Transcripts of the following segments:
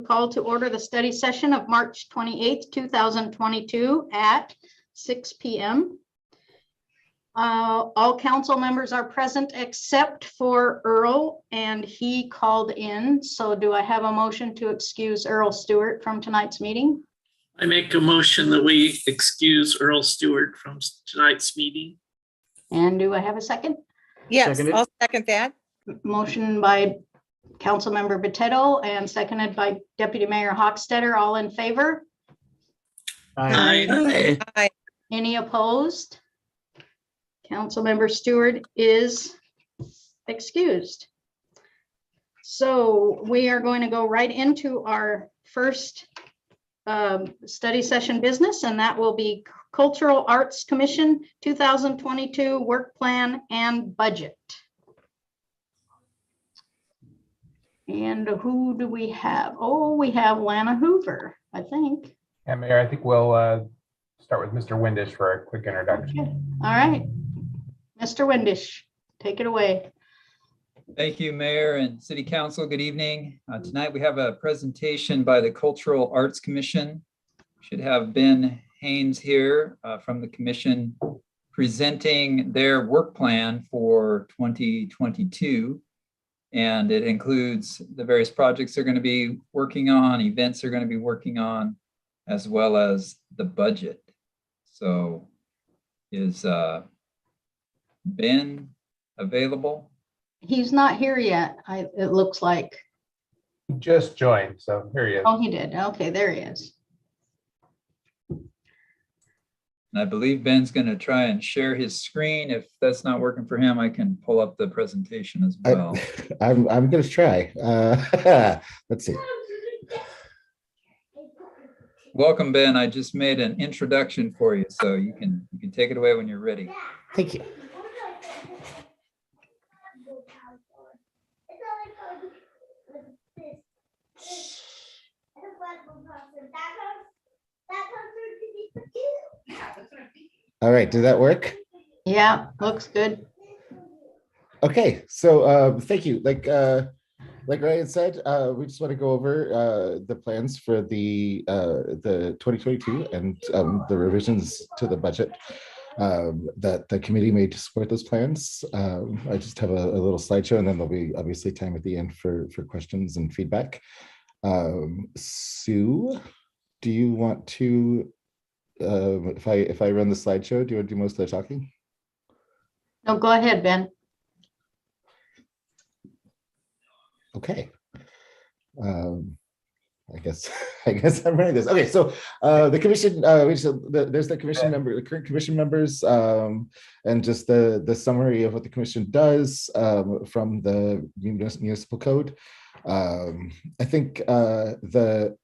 call to order the study session of March 28th, 2022 at 6 p.m. All council members are present except for Earl, and he called in. So do I have a motion to excuse Earl Stewart from tonight's meeting? I make a motion that we excuse Earl Stewart from tonight's meeting. And do I have a second? Yes, Seconded. I'll second that. Motion by Councilmember Botetto and seconded by Deputy Mayor Hochstetter. All in favor? Aye. Aye. Any opposed? Councilmember Stewart is excused. So we are going to go right into our first study session business, and that will be Cultural Arts Commission 2022 work plan and budget. And who do we have? Oh, we have Lana Hoover, I think. Yeah, Mayor, I think we'll start with Mr. Windish for a quick introduction. Okay. All right. Mr. Windish, take it away. Thank you, Mayor and City Council. Good evening. Tonight we have a presentation by the Cultural Arts Commission. Should have Ben Haynes here from the commission presenting their work plan for 2022. And it includes the various projects they're going to be working on, events they're going to be working on, as well as the budget. So is Ben available? He's not here yet. It looks like. He just joined, so here he is. Oh, he did. Okay, there he is. And I believe Ben's going to try and share his screen. If that's not working for him, I can pull up the presentation as well. I'm going to try. Let's see. Welcome, Ben. I just made an introduction for you, so you can take it away when you're ready. Thank you. All right, did that work? Yeah, looks good. Okay, so thank you. Like Ryan said, we just want to go over the plans for the 2022 and the revisions to the budget that the committee made to support those plans. I just have a little slideshow, and then there'll be obviously time at the end for questions and feedback. Sue, do you want to, if I run the slideshow, do you want to do most of the talking? No, go ahead, Ben. Okay. I guess I'm running this. Okay, so the commission, there's the commission member, the current commission members, and just the summary of what the commission does from the municipal code. I think the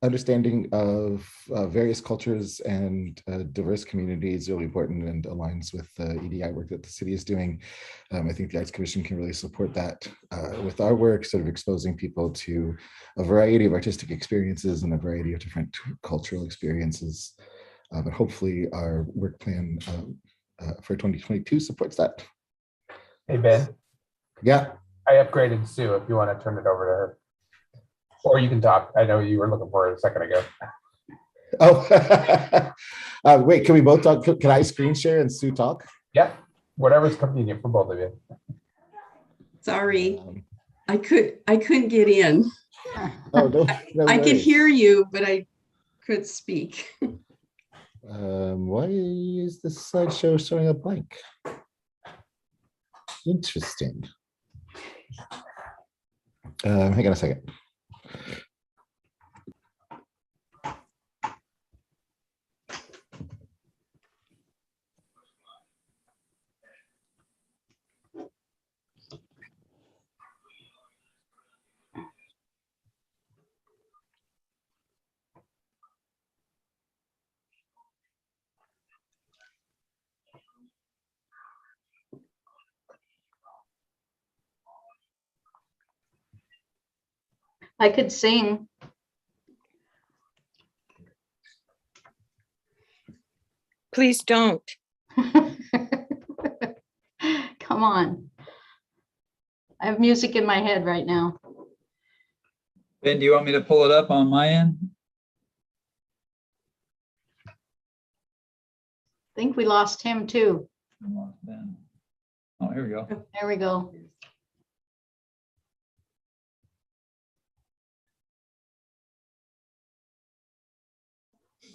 understanding of various cultures and diverse communities is really important and aligns with the EDI work that the city is doing. I think the Arts Commission can really support that with our work, sort of exposing people to a variety of artistic experiences and a variety of different cultural experiences. But hopefully our work plan for 2022 supports that. Hey, Ben, Yeah. I upgraded Sue if you want to turn it over to her. Or you can talk. I know you were looking for it a second ago. Oh, wait, can we both talk? Can I screen share and Sue talk? Yeah, whatever's convenient for both of you. Sorry, I couldn't get in. Oh, no, no I could worries. hear you, but I couldn't speak. Why is this slideshow showing a blank? Interesting. Hang on a second. I could sing. Please don't. Come on. I have music in my head right now. Ben, do you want me to pull it up on my end? I think we lost him too. Ben. Oh, here we go. There we go.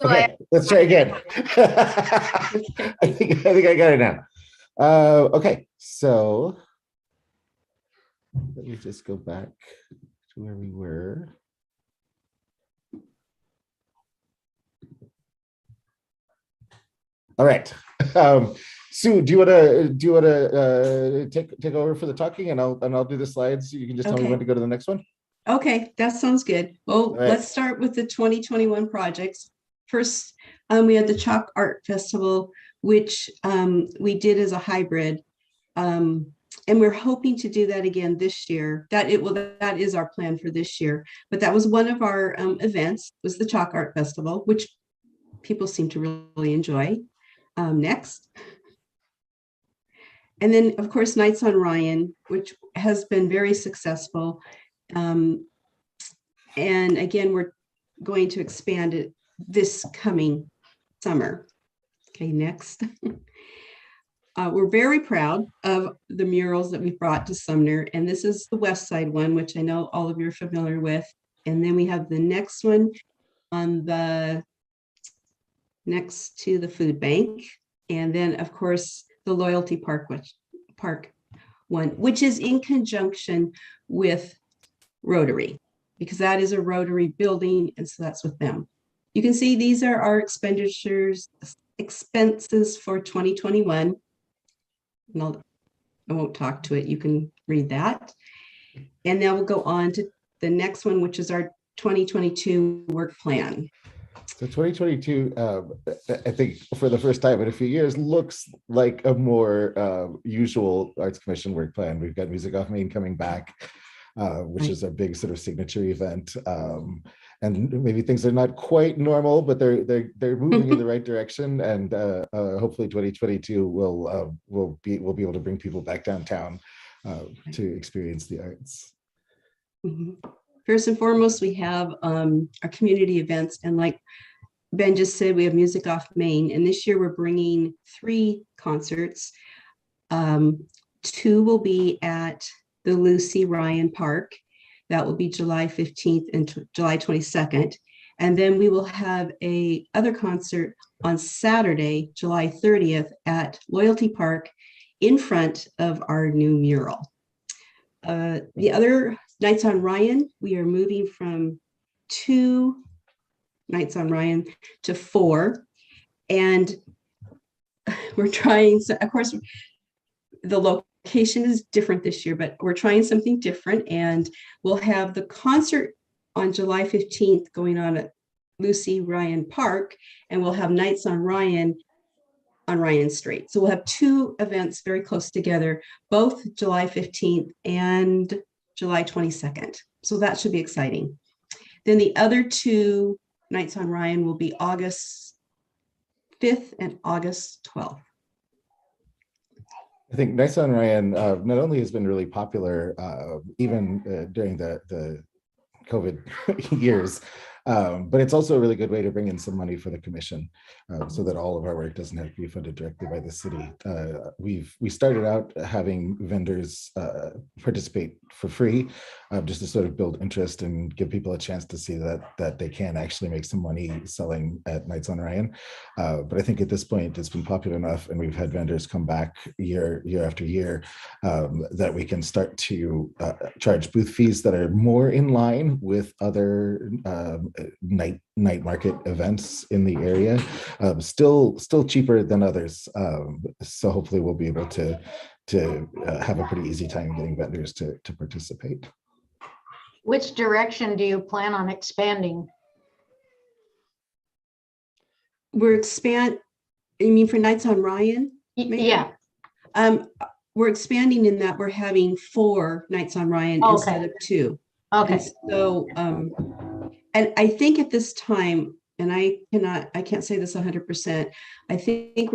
Okay, let's try again. I think I got it now. Okay, so let me just go back to where we were. All right. Sue, do you want to take over for the talking, and I'll do the slides. You can just tell me Okay. when to go to the next one. Okay, that sounds good. Well, right. let's start with the 2021 projects. First, we had the Chalk Art Festival, which we did as a hybrid. And we're hoping to do that again this year. That is our plan for this year. But that was one of our events, was the Chalk Art Festival, which people seem to really enjoy. Next. And then, of course, Nights on Ryan, which has been very successful. And again, we're going to expand it this coming summer. Okay, next. We're very proud of the murals that we've brought to Sumner, and this is the West Side one, which I know all of you are familiar with. And then we have the next one on the next to the food bank. And then, of course, the Loyalty Park one, which is in conjunction with Rotary, because that is a Rotary building, and so that's with them. You can see these are our expenses for 2021. And I won't talk to it. You can read that. And now we'll go on to the next one, which is our 2022 work plan. So 2022, I think for the first time in a few years, looks like a more usual Arts Commission work plan. We've got Music Off Main coming back, which is a big sort of signature event. And maybe things are not quite normal, but they're moving in the right direction. And hopefully 2022 we'll be able to bring people back downtown to experience the arts. Mhm. First and foremost, we have our community events, and like Ben just said, we have Music Off Main, and this year we're bringing 3 concerts. 2 will be at the Lucy Ryan Park. That will be July 15th and July 22nd. And then we will have a other concert on Saturday, July 30th at Loyalty Park in front of our new mural. The other Nights on Ryan, we are moving from 2 Nights on Ryan to 4. And we're trying, so of course, the location is different this year, but we're trying something different. And we'll have the concert on July 15th going on at Lucy Ryan Park, and we'll have Nights on Ryan Street. So we'll have 2 events very close together, both July 15th and July 22nd. So that should be exciting. Then the other 2 Nights on Ryan will be August 5th and August 12th. I think Nights on Ryan not only has been really popular, even during the COVID years, but it's also a really good way to bring in some money for the commission, so that all of our work doesn't have to be funded directly by the city. We started out having vendors participate for free, just to sort of build interest and give people a chance to see that they can actually make some money selling at Nights on Ryan. But I think at this point it's been popular enough, and we've had vendors come back year after year, that we can start to charge booth fees that are more in line with other night market events in the area, still cheaper than others. So hopefully we'll be able to have a pretty easy time getting vendors to participate. Which direction do you plan on expanding? You mean for Nights on Ryan? Yeah, We're expanding in that we're having 4 Nights on Ryan Okay. instead of 2. okay. And so, and I think at this time, and I can't say this 100%, I think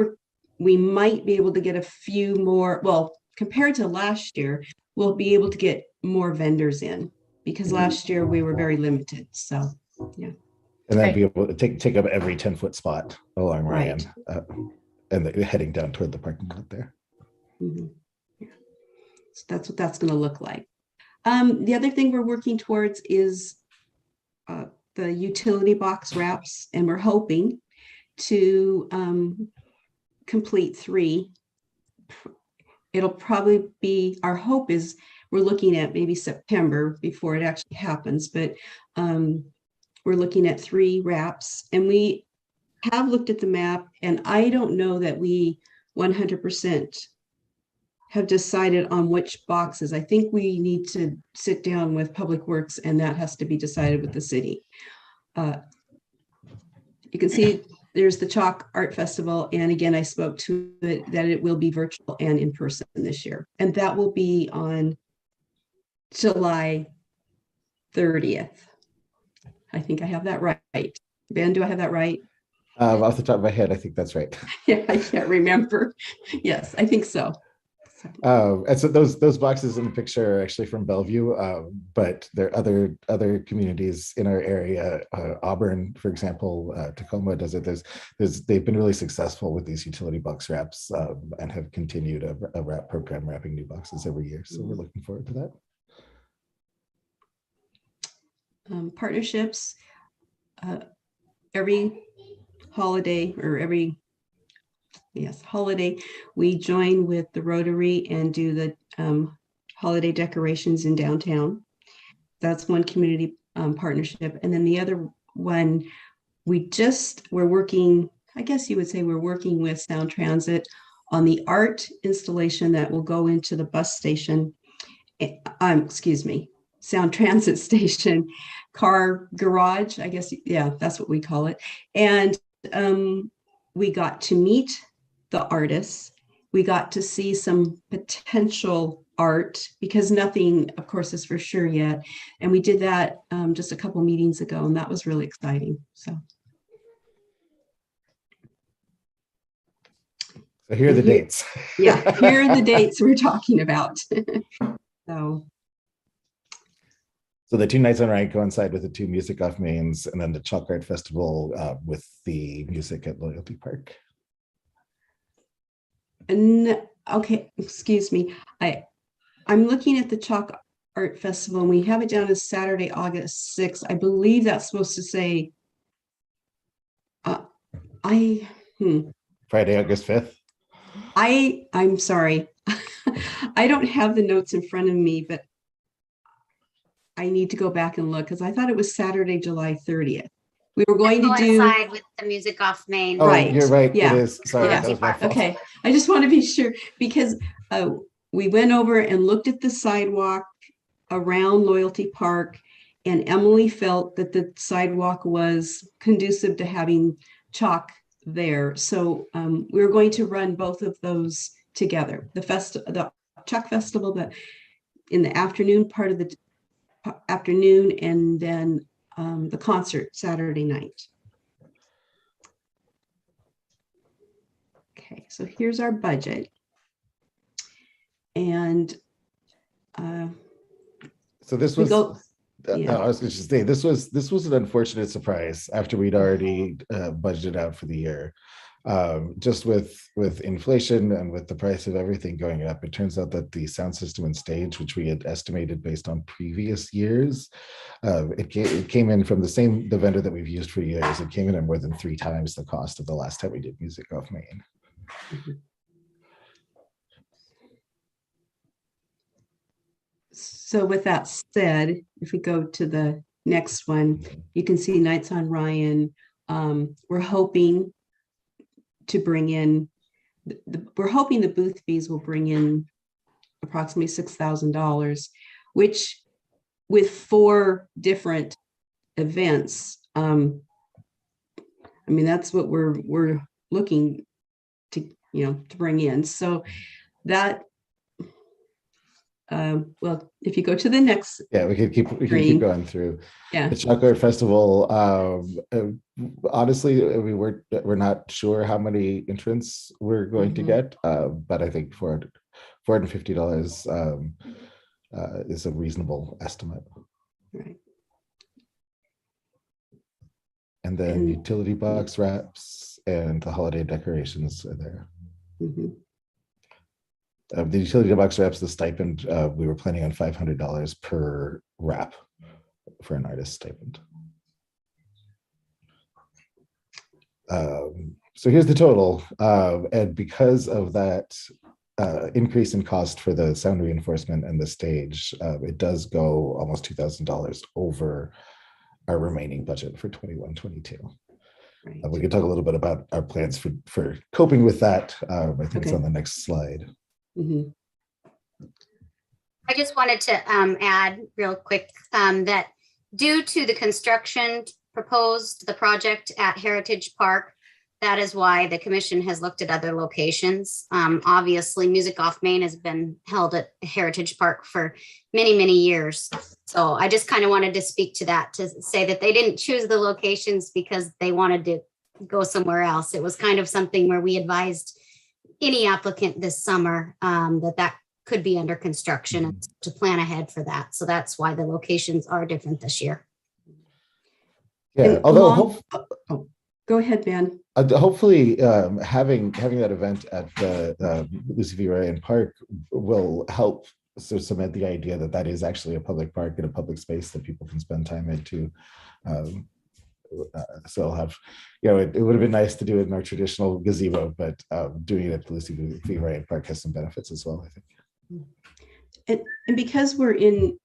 we might be able to get a few more, well, compared to last year, we'll be able to get more vendors in. because last year we were very limited, so. And then Okay. be able to take up every 10-foot spot along Ryan, Right. and heading down toward the parking lot there. Mhm. Yeah. So that's what that's gonna look like. The other thing we're working towards is the utility box wraps, and we're hoping to complete 3. It'll probably be, our hope is, we're looking at maybe September before it actually happens, but we're looking at 3 wraps, and we have looked at the map, and I don't know that we 100% have decided on which boxes. I think we need to sit down with Public Works, and that has to be decided with the city. You can see there's the Chalk Art Festival, and again, I spoke to it that it will be virtual and in person this year, and that will be on July 30th. I think I have that right. Ben, do I have that right? Off the top of my head, I think that's right. Yeah, I can't remember. Yes, I think so. And so those boxes in the picture are actually from Bellevue, but there are other communities in our area. Auburn, for example, Tacoma does it. They've been really successful with these utility box wraps, and have continued a wrap program, wrapping new boxes every year. So we're looking forward to that. Partnerships. Every holiday, or every holiday, we join with the Rotary and do the holiday decorations in downtown. That's one community partnership. And then the other one, we're working, I guess you would say we're working with Sound Transit on the art installation that will go into the bus station, excuse me, Sound Transit Station, car garage, I guess, yeah, that's what we call it. And we got to meet the artists. We got to see some potential art, because nothing, of course, is for sure yet. And we did that just a couple meetings ago, and that was really exciting. So here are the dates. Yeah, here are the dates we're talking about. So the 2 nights on Ryan coincide with the 2 music off mains, and then the Chalk Art Festival with the music at Loyalty Park. And okay, excuse me. I'm looking at the Chalk Art Festival, and we have it down as Saturday, August 6th. I believe that's supposed to say Friday, August 5th. I'm sorry. I don't have the notes in front of me, but I need to go back and look, because I thought it was Saturday, July 30th. We were going to do coincide with the music off main. Oh, Right. you're right. Yeah. It is. Sorry, Yeah. that was my fault. Okay, I just want to be sure, because we went over and looked at the sidewalk around Loyalty Park, and Emily felt that the sidewalk was conducive to having chalk there. So we were going to run both of those together. The Chalk Festival, but in the afternoon part of the afternoon, and then the concert Saturday night. Okay, so here's our budget. And So this we was, go, no, yeah. I was going to say, this was an unfortunate surprise after we'd already budgeted out for the year. Just with inflation and with the price of everything going up, it turns out that the sound system and stage, which we had estimated based on previous years, it came in from the vendor that we've used for years. It came in at more than 3 times the cost of the last time we did music off main. So with that said, if we go to the next one, you can see Nights on Ryan. We're hoping to bring in, we're hoping the booth fees will bring in approximately $6,000, which with 4 different events, I mean, that's what we're looking to, to bring in. So that, well, if you go to the next, Yeah, we can keep Green. going through. yeah, The Chalk Art Festival, honestly, we're not sure how many entrants we're going to Mhm. get, but I think $450 is a reasonable estimate. Right. And then And- utility box wraps and the holiday decorations are there. Mhm. The utility box wraps, the stipend, we were planning on $500 per wrap for an artist stipend. So here's the total. And because of that increase in cost for the sound reinforcement and the stage, it does go almost $2,000 over our remaining budget for 21-22. Right. We could talk a little bit about our plans for coping with that. I think it's Okay. on the next slide. Mhm. I just wanted to add real quick that due to the construction proposed, the project at Heritage Park, that is why the commission has looked at other locations. Obviously, Music Off Main has been held at Heritage Park for many, many years. So I just kind of wanted to speak to that, to say that they didn't choose the locations because they wanted to go somewhere else. It was kind of something where we advised any applicant this summer that could be under construction and to plan ahead for that. So that's why the locations are different this year. Yeah, And although along- oh, go ahead, Ben. hopefully having that event at the Lucy V. Ryan Park will help cement the idea that that is actually a public park and a public space that people can spend time into. So I'll have, it would have been nice to do it in our traditional gazebo, but doing it at the Lucy V. Ryan Park has some benefits as well, I think. And because we're in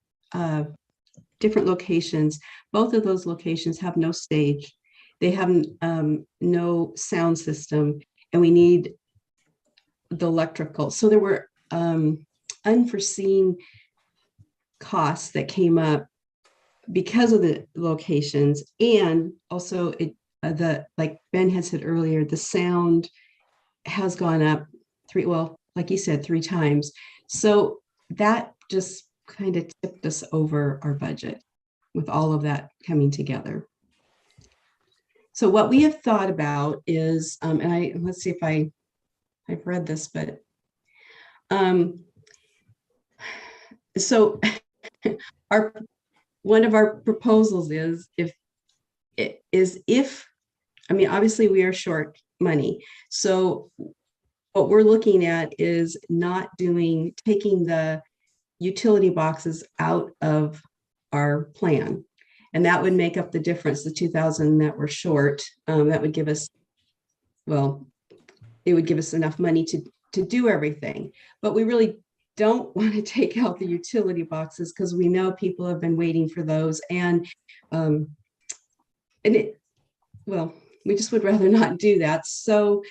different locations, both of those locations have no stage. They have no sound system, and we need the electrical. So there were unforeseen costs that came up because of the locations, and also like Ben had said earlier, the sound has gone up like you said, 3 times. So that just kind of tipped us over our budget with all of that coming together. So what we have thought about is, and let's see if I've read this, but so one of our proposals is obviously we are short money. So what we're looking at is taking the utility boxes out of our plan. And that would make up the difference, the 2,000 that we're short. That would give us, it would give us enough money to do everything. But we really don't want to take out the utility boxes because we know people have been waiting for those. We just would rather not do that. So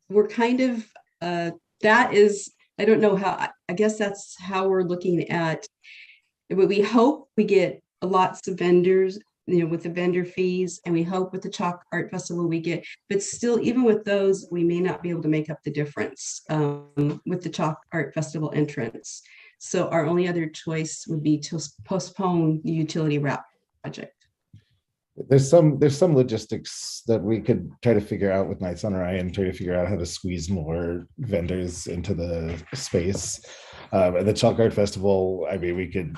we're kind of, that is, I don't know how, I guess that's how we're looking at, we hope we get lots of vendors, with the vendor fees, and we hope with the Chalk Art Festival we get, but still, even with those, we may not be able to make up the difference with the Chalk Art Festival entrance. So our only other choice would be to postpone the utility wrap project. There's some logistics that we could try to figure out with Nights on Orion, try to figure out how to squeeze more vendors into the space. And the Chalk Art Festival, we could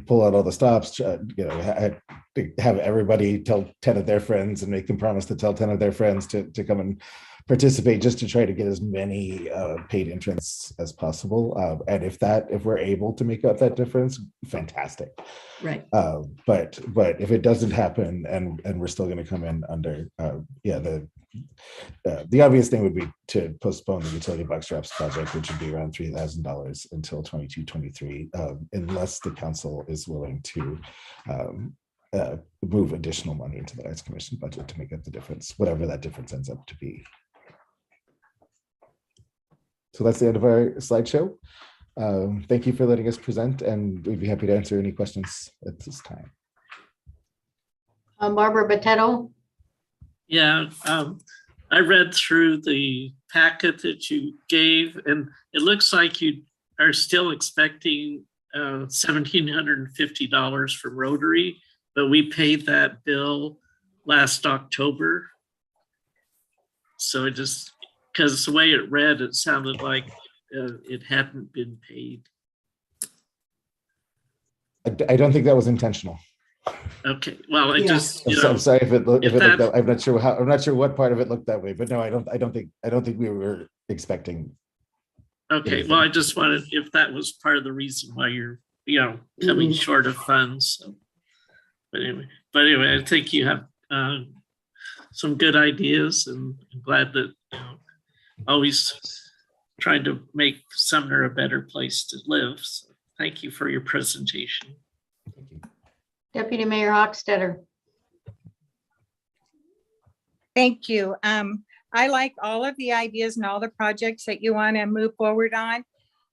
pull out all the stops, have everybody tell 10 of their friends and make them promise to tell 10 of their friends to come and participate, just to try to get as many paid entrants as possible. And if we're able to make up that difference, fantastic. Right. But if it doesn't happen and we're still going to come in under, the obvious thing would be to postpone the utility box wraps project, which would be around $3,000 until 22-23, unless the council is willing to move additional money into the Arts Commission budget to make up the difference, whatever that difference ends up to be. So that's the end of our slideshow. Thank you for letting us present, and we'd be happy to answer any questions at this time. Barbara Botetto. Yeah, I read through the packet that you gave, and it looks like you are still expecting $1,750 from Rotary, but we paid that bill last October. So it just, because the way it read, it sounded like it hadn't been paid. I don't think that was intentional. Okay, well, I Yeah. just, I'm, you so- know, I'm sorry if it looked that- that. I'm not sure how. I'm not sure what part of it looked that way. But no, I don't think we were expecting. okay, well, I just wanted, if that was part of the reason why you're, coming short of funds. So. But anyway, I think you have some good ideas, and I'm glad that, always trying to make Sumner a better place to live. So thank you for your presentation. Thank you. Deputy Mayor Hochstetter. Thank you. I like all of the ideas and all the projects that you want to move forward on.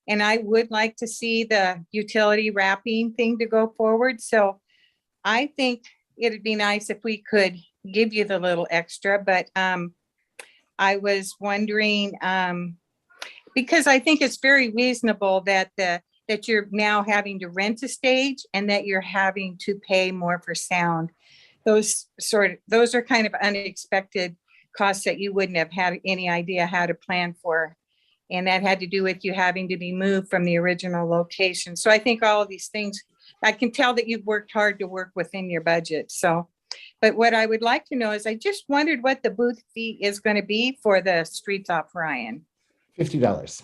And I would like to see the utility wrapping thing to go forward. So I think it'd be nice if we could give you the little extra, but I was wondering, because I think it's very reasonable that that you're now having to rent a stage and that you're having to pay more for sound. Those are kind of unexpected costs that you wouldn't have had any idea how to plan for. And that had to do with you having to be moved from the original location. So I think all of these things, I can tell that you've worked hard to work within your budget. So, but what I would like to know is I just wondered what the booth fee is going to be for the Streets Off Ryan. $50.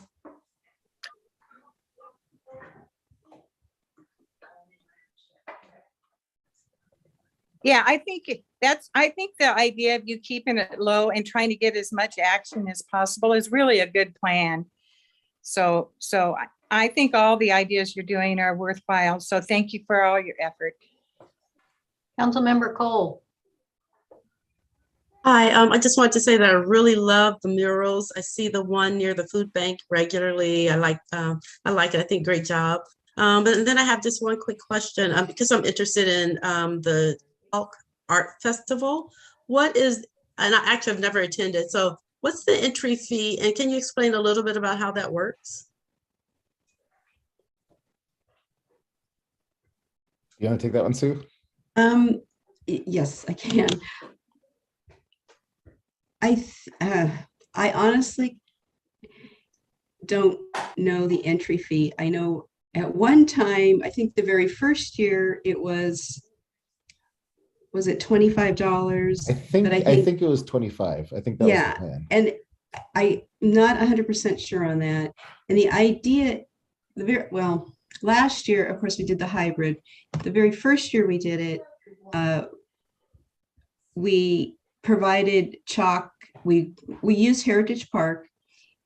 Yeah, I think the idea of you keeping it low and trying to get as much action as possible is really a good plan. So I think all the ideas you're doing are worthwhile. So thank you for all your effort. Councilmember Cole. Hi, I just wanted to say that I really love the murals. I see the one near the food bank regularly. I like it. I think great job. But then I have just one quick question because I'm interested in the Elk Art Festival. What is, and I actually have never attended. So what's the entry fee? And can you explain a little bit about how that works? You want to take that one, Sue? Yes, I can. I honestly don't know the entry fee. I know at one time, I think the very first year it was it $25? I think it was 25. I think that was Yeah. the plan. And I'm not 100% sure on that. And the idea, last year, of course, we did the hybrid. The very first year we did it, we provided chalk. We used Heritage Park,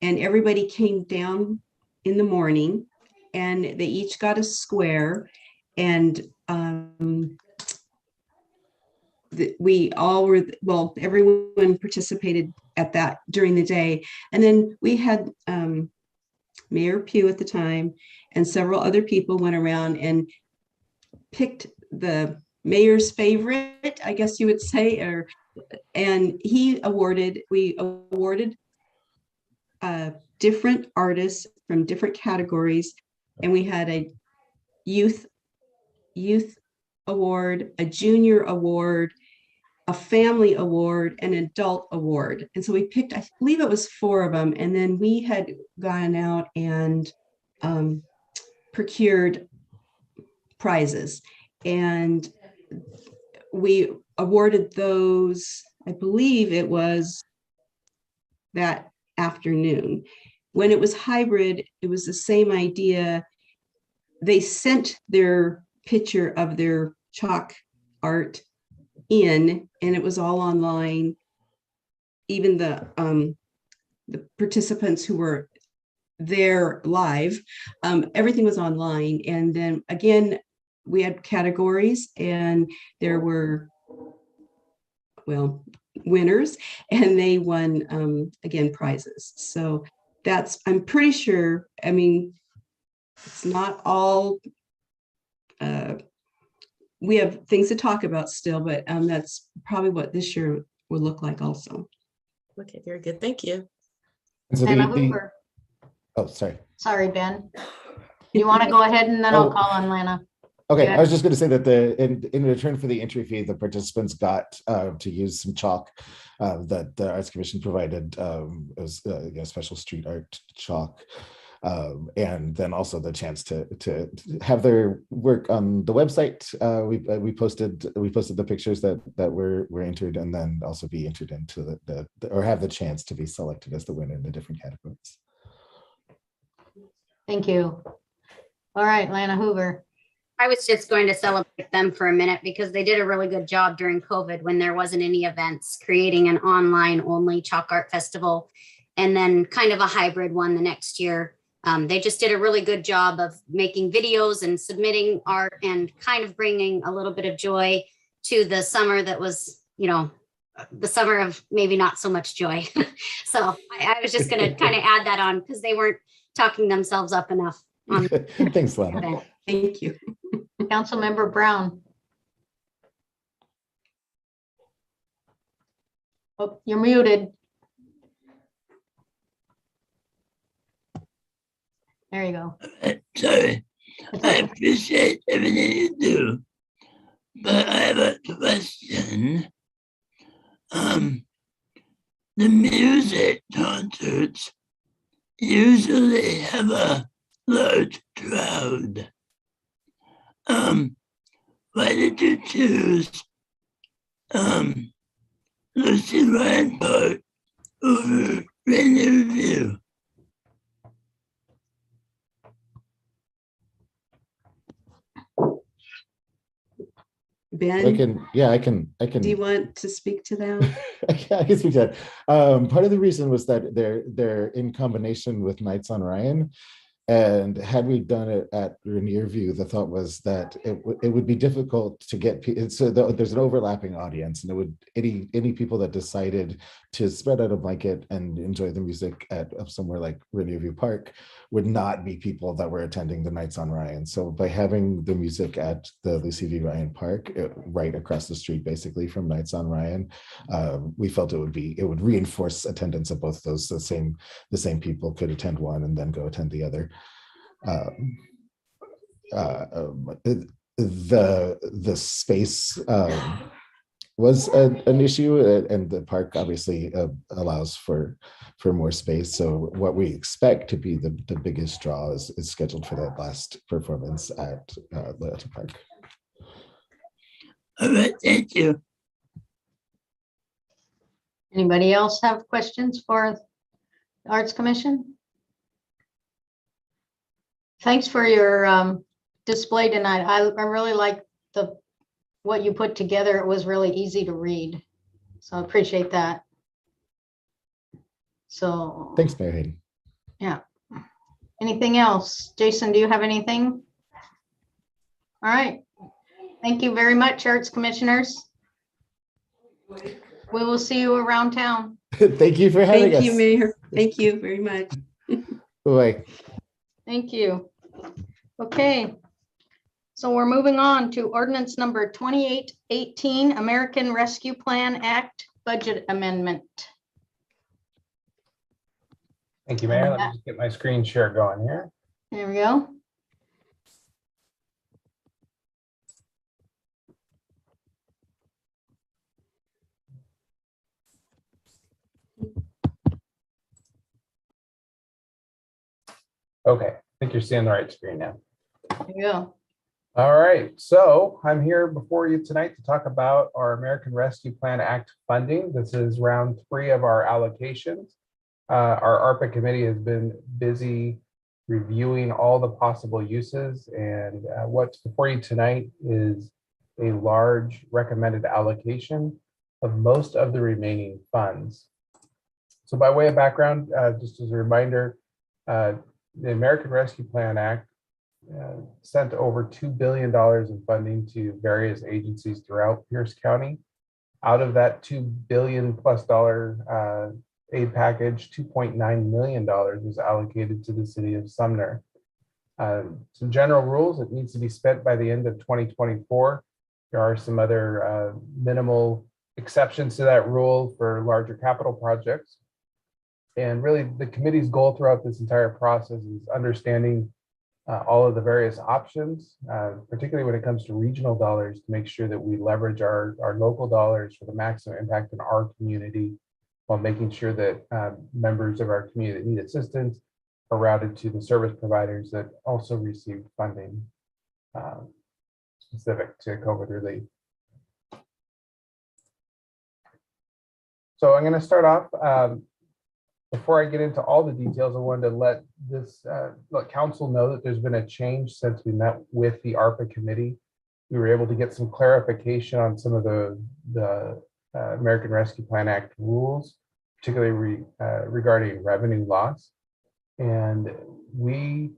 and everybody came down in the morning, and they each got a square, and we all were, everyone participated at that during the day. And then we had Mayor Pugh at the time and several other people went around and picked the mayor's favorite, I guess you would say, and we awarded different artists from different categories. And we had a youth award, a junior award, a family award, and an adult award. And so we picked, I believe it was 4 of them. And then we had gone out and procured prizes. And we awarded those, I believe it was that afternoon. When it was hybrid, it was the same idea. They sent their picture of their chalk art in, and it was all online. Even the participants who were there live, everything was online. And then again, we had categories, and there were, winners, and they won, again, prizes. So I'm pretty sure, I mean, it's not all, we have things to talk about still, but that's probably what this year will look like also. Okay, very good. Thank you. And so Anna Hooper. sorry. Sorry, Ben. You want to go ahead and then I'll Oh. call on Lana. Okay, Yeah. I was just going to say that in return for the entry fee, the participants got to use some chalk that the Arts Commission provided as special street art chalk. And then also the chance to have their work on the website. We posted the pictures that were entered, and then also be entered into or have the chance to be selected as the winner in the different categories. Thank you. All right, Lana Hoover. I was just going to celebrate them for a minute because they did a really good job during COVID when there wasn't any events, creating an online only chalk art festival and then kind of a hybrid one the next year. They just did a really good job of making videos and submitting art and kind of bringing a little bit of joy to the summer that was, you know, the summer of maybe not so much joy. So I was just going to kind of add that on because they weren't talking themselves up enough. Thanks, Lana. Thank you. Councilmember Brown. Oh, you're muted. There you go. Sorry, It's I okay. appreciate everything you do, but I have a question. The music concerts usually have a large crowd. Why did you choose Lucy Ryan Park over Rainier View? I Ben, can. do you want to speak to that? I can speak to that. Part of the reason was that they're in combination with Nights on Ryan. And had we done it at Rainier View, the thought was that it would be difficult to get people. So there's an overlapping audience, and it would any people that decided to spread out a blanket and enjoy the music at somewhere like Rainier View Park would not be people that were attending the Nights on Ryan. So by having the music at the Lucy V. Ryan Park, right across the street, basically from Nights on Ryan, we felt it would reinforce attendance of both those. The same people could attend one and then go attend the other. The space was an issue, and the park obviously allows for more space. So what we expect to be the biggest draw is scheduled for that last performance at Loyalty Park. All right, thank you. Anybody else have questions for the Arts Commission? Thanks for your display tonight. I really like what you put together. It was really easy to read. So I appreciate that. So Thanks, Mayor Hayden. yeah. Anything else? Jason, do you have anything? All right. Thank you very much, Arts Commissioners. We will see you around town. Thank you for having us. Thank you, Mayor. Thank you very much. Bye. Thank you. Okay. So we're moving on to ordinance number 2818, American Rescue Plan Act Budget Amendment. Thank you, Mayor. Let me just get my screen share going here. There we go. Okay, I think you're seeing the right screen now. There you go. All right, so I'm here before you tonight to talk about our American Rescue Plan Act funding. This is round 3 of our allocations. Our ARPA committee has been busy reviewing all the possible uses, and what's before you tonight is a large recommended allocation of most of the remaining funds. So by way of background, just as a reminder, the American Rescue Plan Act sent over $2 billion in funding to various agencies throughout Pierce County. Out of that $2 billion plus aid package, $2.9 million was allocated to the city of Sumner. Some general rules: it needs to be spent by the end of 2024. There are some other minimal exceptions to that rule for larger capital projects. And really, the committee's goal throughout this entire process is understanding all of the various options, particularly when it comes to regional dollars, to make sure that we leverage our local dollars for the maximum impact in our community, while making sure that members of our community that need assistance are routed to the service providers that also received funding specific to COVID relief. So I'm going to start off. Before I get into all the details, I wanted to let council know that there's been a change since we met with the ARPA committee. We were able to get some clarification on some of the American Rescue Plan Act rules, particularly regarding revenue loss. And we,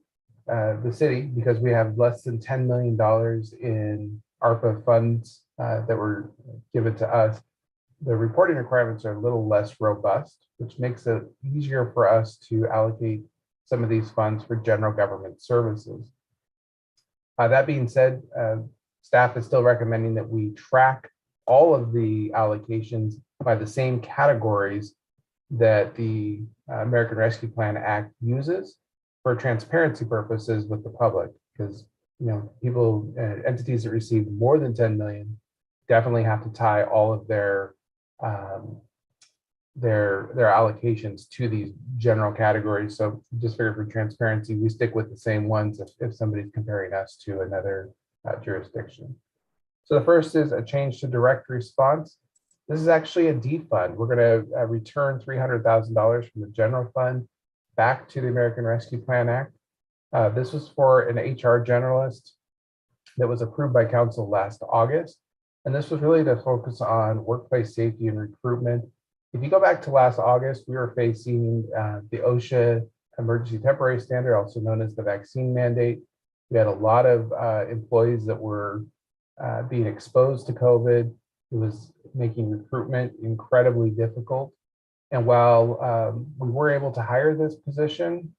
the city, because we have less than $10 million in ARPA funds that were given to us, the reporting requirements are a little less robust, which makes it easier for us to allocate some of these funds for general government services. That being said, staff is still recommending that we track all of the allocations by the same categories that the American Rescue Plan Act uses for transparency purposes with the public, because people, entities that receive more than 10 million definitely have to tie all of their allocations to these general categories. So just figure for transparency, we stick with the same ones if somebody's comparing us to another jurisdiction. So the first is a change to direct response. This is actually a defund. We're going to return $300,000 from the general fund back to the American Rescue Plan Act. This was for an HR generalist that was approved by council last August. And this was really to focus on workplace safety and recruitment. If you go back to last August, we were facing the OSHA emergency temporary standard, also known as the vaccine mandate. We had a lot of employees that were being exposed to COVID. It was making recruitment incredibly difficult. And while we were able to hire this position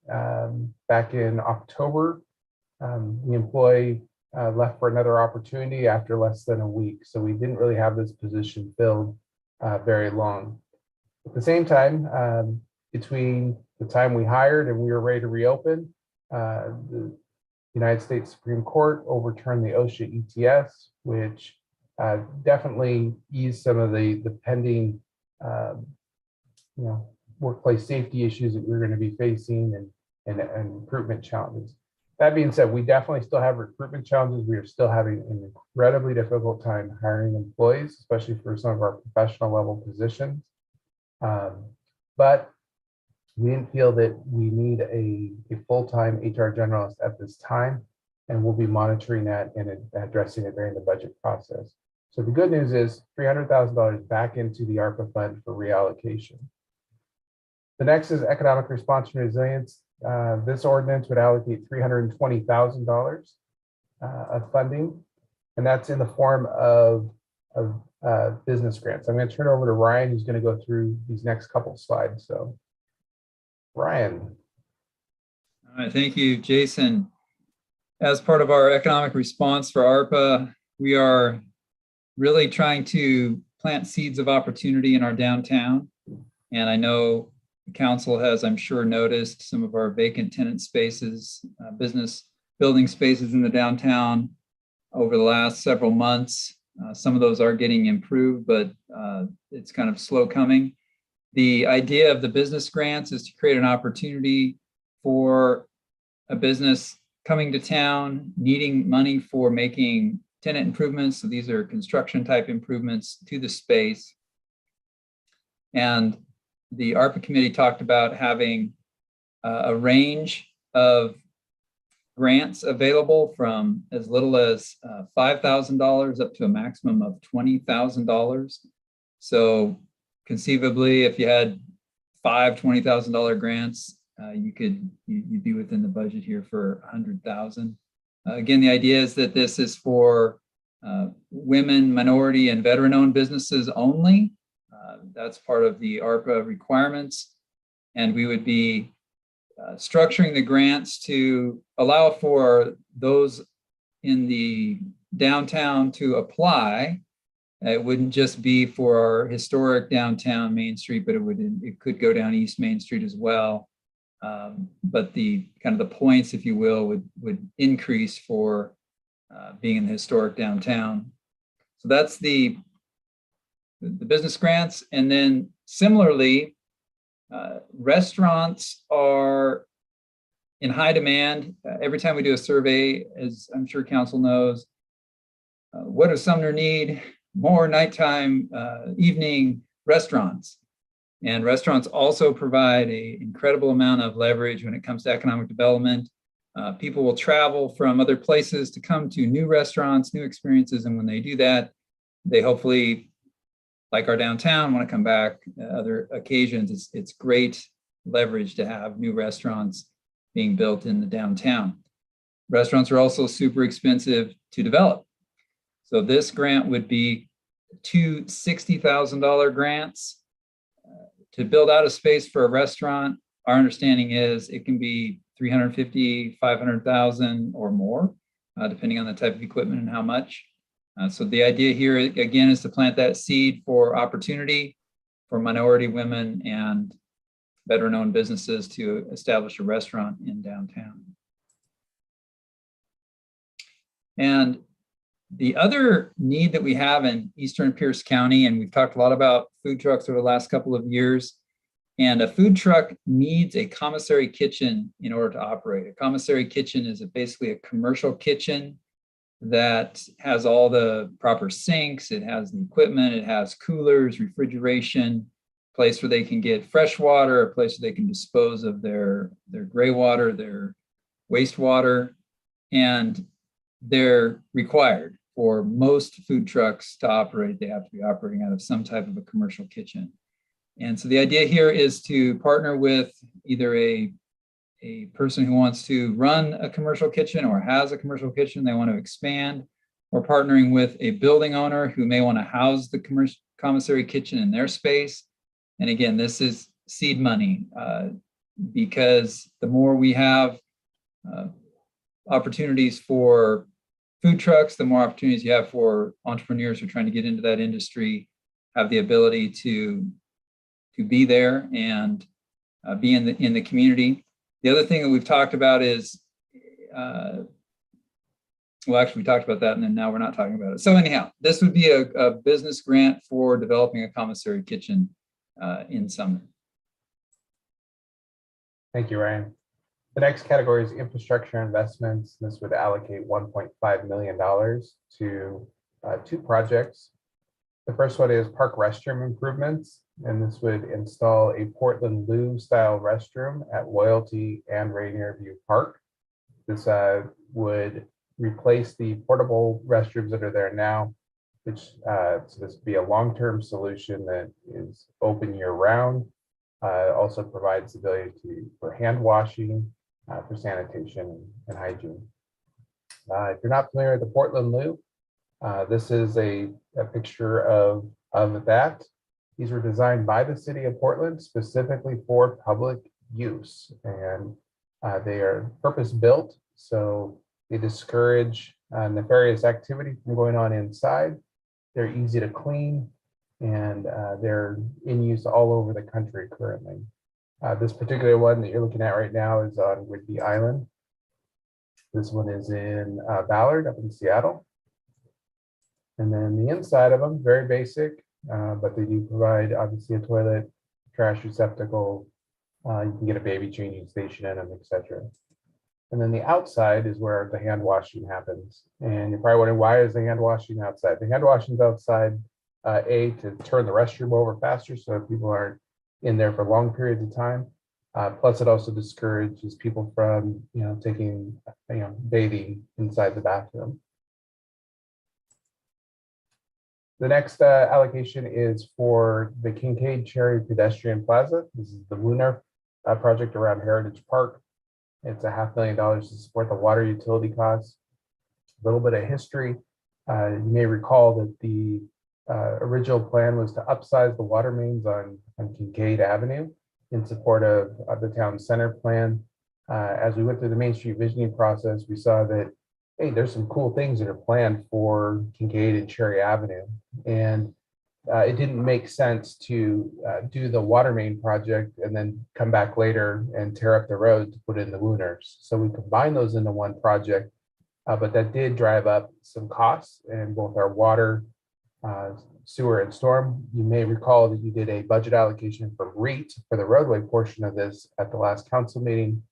back in October, the employee left for another opportunity after less than a week. So we didn't really have this position filled very long. At the same time, between the time we hired and we were ready to reopen, the United States Supreme Court overturned the OSHA ETS, which definitely eased some of the pending workplace safety issues that we're going to be facing and recruitment challenges. That being said, we definitely still have recruitment challenges. We are still having an incredibly difficult time hiring employees, especially for some of our professional level positions. But we didn't feel that we need a full-time HR generalist at this time, and we'll be monitoring that and addressing it during the budget process. So the good news is $300,000 back into the ARPA fund for reallocation. The next is economic response and resilience. This ordinance would allocate $320,000 of funding, and that's in the form of business grants. I'm going to turn it over to Ryan, who's going to go through these next couple slides. So, Ryan. All right, thank you, Jason. As part of our economic response for ARPA, we are really trying to plant seeds of opportunity in our downtown. And I know the council has, I'm sure, noticed some of our vacant tenant spaces, business building spaces in the downtown over the last several months. Some of those are getting improved, but it's kind of slow coming. The idea of the business grants is to create an opportunity for a business coming to town, needing money for making tenant improvements. So these are construction type improvements to the space. And the ARPA committee talked about having a range of grants available from as little as $5,000 up to a maximum of $20,000. So conceivably, if you had five $20,000 grants, you'd be within the budget here for $100,000. Again, the idea is that this is for women, minority, and veteran-owned businesses only. That's part of the ARPA requirements, and we would be structuring the grants to allow for those in the downtown to apply. It wouldn't just be for our historic downtown Main Street, but it could go down East Main Street as well. But the kind of the points, if you will, would increase for being in the historic downtown. So that's the business grants. And then similarly, restaurants are in high demand. Every time we do a survey, as I'm sure council knows, what does Sumner need? More nighttime, evening restaurants. And restaurants also provide an incredible amount of leverage when it comes to economic development. People will travel from other places to come to new restaurants, new experiences. And when they do that, they hopefully, like our downtown, want to come back other occasions. It's great leverage to have new restaurants being built in the downtown. Restaurants are also super expensive to develop. So this grant would be two $60,000 grants to build out a space for a restaurant. Our understanding is it can be 350, 500,000 or more, depending on the type of equipment and how much. So the idea here, again, is to plant that seed for opportunity for minority women and veteran-owned businesses to establish a restaurant in downtown. And the other need that we have in Eastern Pierce County, and we've talked a lot about food trucks over the last couple of years, and a food truck needs a commissary kitchen in order to operate. A commissary kitchen is basically a commercial kitchen that has all the proper sinks, it has the equipment, it has coolers, refrigeration, place where they can get fresh water, a place where they can dispose of their gray water, their wastewater, and they're required for most food trucks to operate. They have to be operating out of some type of a commercial kitchen. And so the idea here is to partner with either a person who wants to run a commercial kitchen or has a commercial kitchen they want to expand, or partnering with a building owner who may want to house the commissary kitchen in their space. And again, this is seed money because the more we have opportunities for food trucks, the more opportunities you have for entrepreneurs who are trying to get into that industry, have the ability to be there and be in the community. The other thing that we've talked about is, well, actually we talked about that and then now we're not talking about it. So anyhow, this would be a business grant for developing a commissary kitchen in Sumner. Thank you, Ryan. The next category is infrastructure investments. This would allocate $1.5 million to two projects. The first one is park restroom improvements, and this would install a Portland Loo style restroom at Loyalty and Rainier View Park. This would replace the portable restrooms that are there now, which so this would be a long-term solution that is open year-round. Also provides the ability for hand washing, for sanitation and hygiene. If you're not familiar with the Portland Loo, this is a picture of that. These were designed by the city of Portland specifically for public use, and they are purpose-built, so they discourage nefarious activity from going on inside. They're easy to clean, and they're in use all over the country currently. This particular one that you're looking at right now is on Whidbey Island. This one is in Ballard up in Seattle. And then the inside of them, very basic, but they do provide obviously a toilet, trash receptacle. You can get a baby changing station in them, etc. And then the outside is where the hand washing happens. And you're probably wondering, why is the hand washing outside? The hand washing is outside, to turn the restroom over faster so people aren't in there for long periods of time. Plus, it also discourages people from, taking, bathing inside the bathroom. The next allocation is for the Kincaid Cherry Pedestrian Plaza. This is the Lunar project around Heritage Park. It's $500,000 to support the water utility costs. A little bit of history. You may recall that the original plan was to upsize the water mains on Kincaid Avenue in support of the town center plan. As we went through the Main Street visioning process, we saw that, hey, there's some cool things that are planned for Kincaid and Cherry Avenue. And it didn't make sense to do the water main project and then come back later and tear up the road to put in the Lunars. So we combined those into one project, but that did drive up some costs in both our water, sewer and storm. You may recall that you did a budget allocation from REIT for the roadway portion of this at the last council meeting.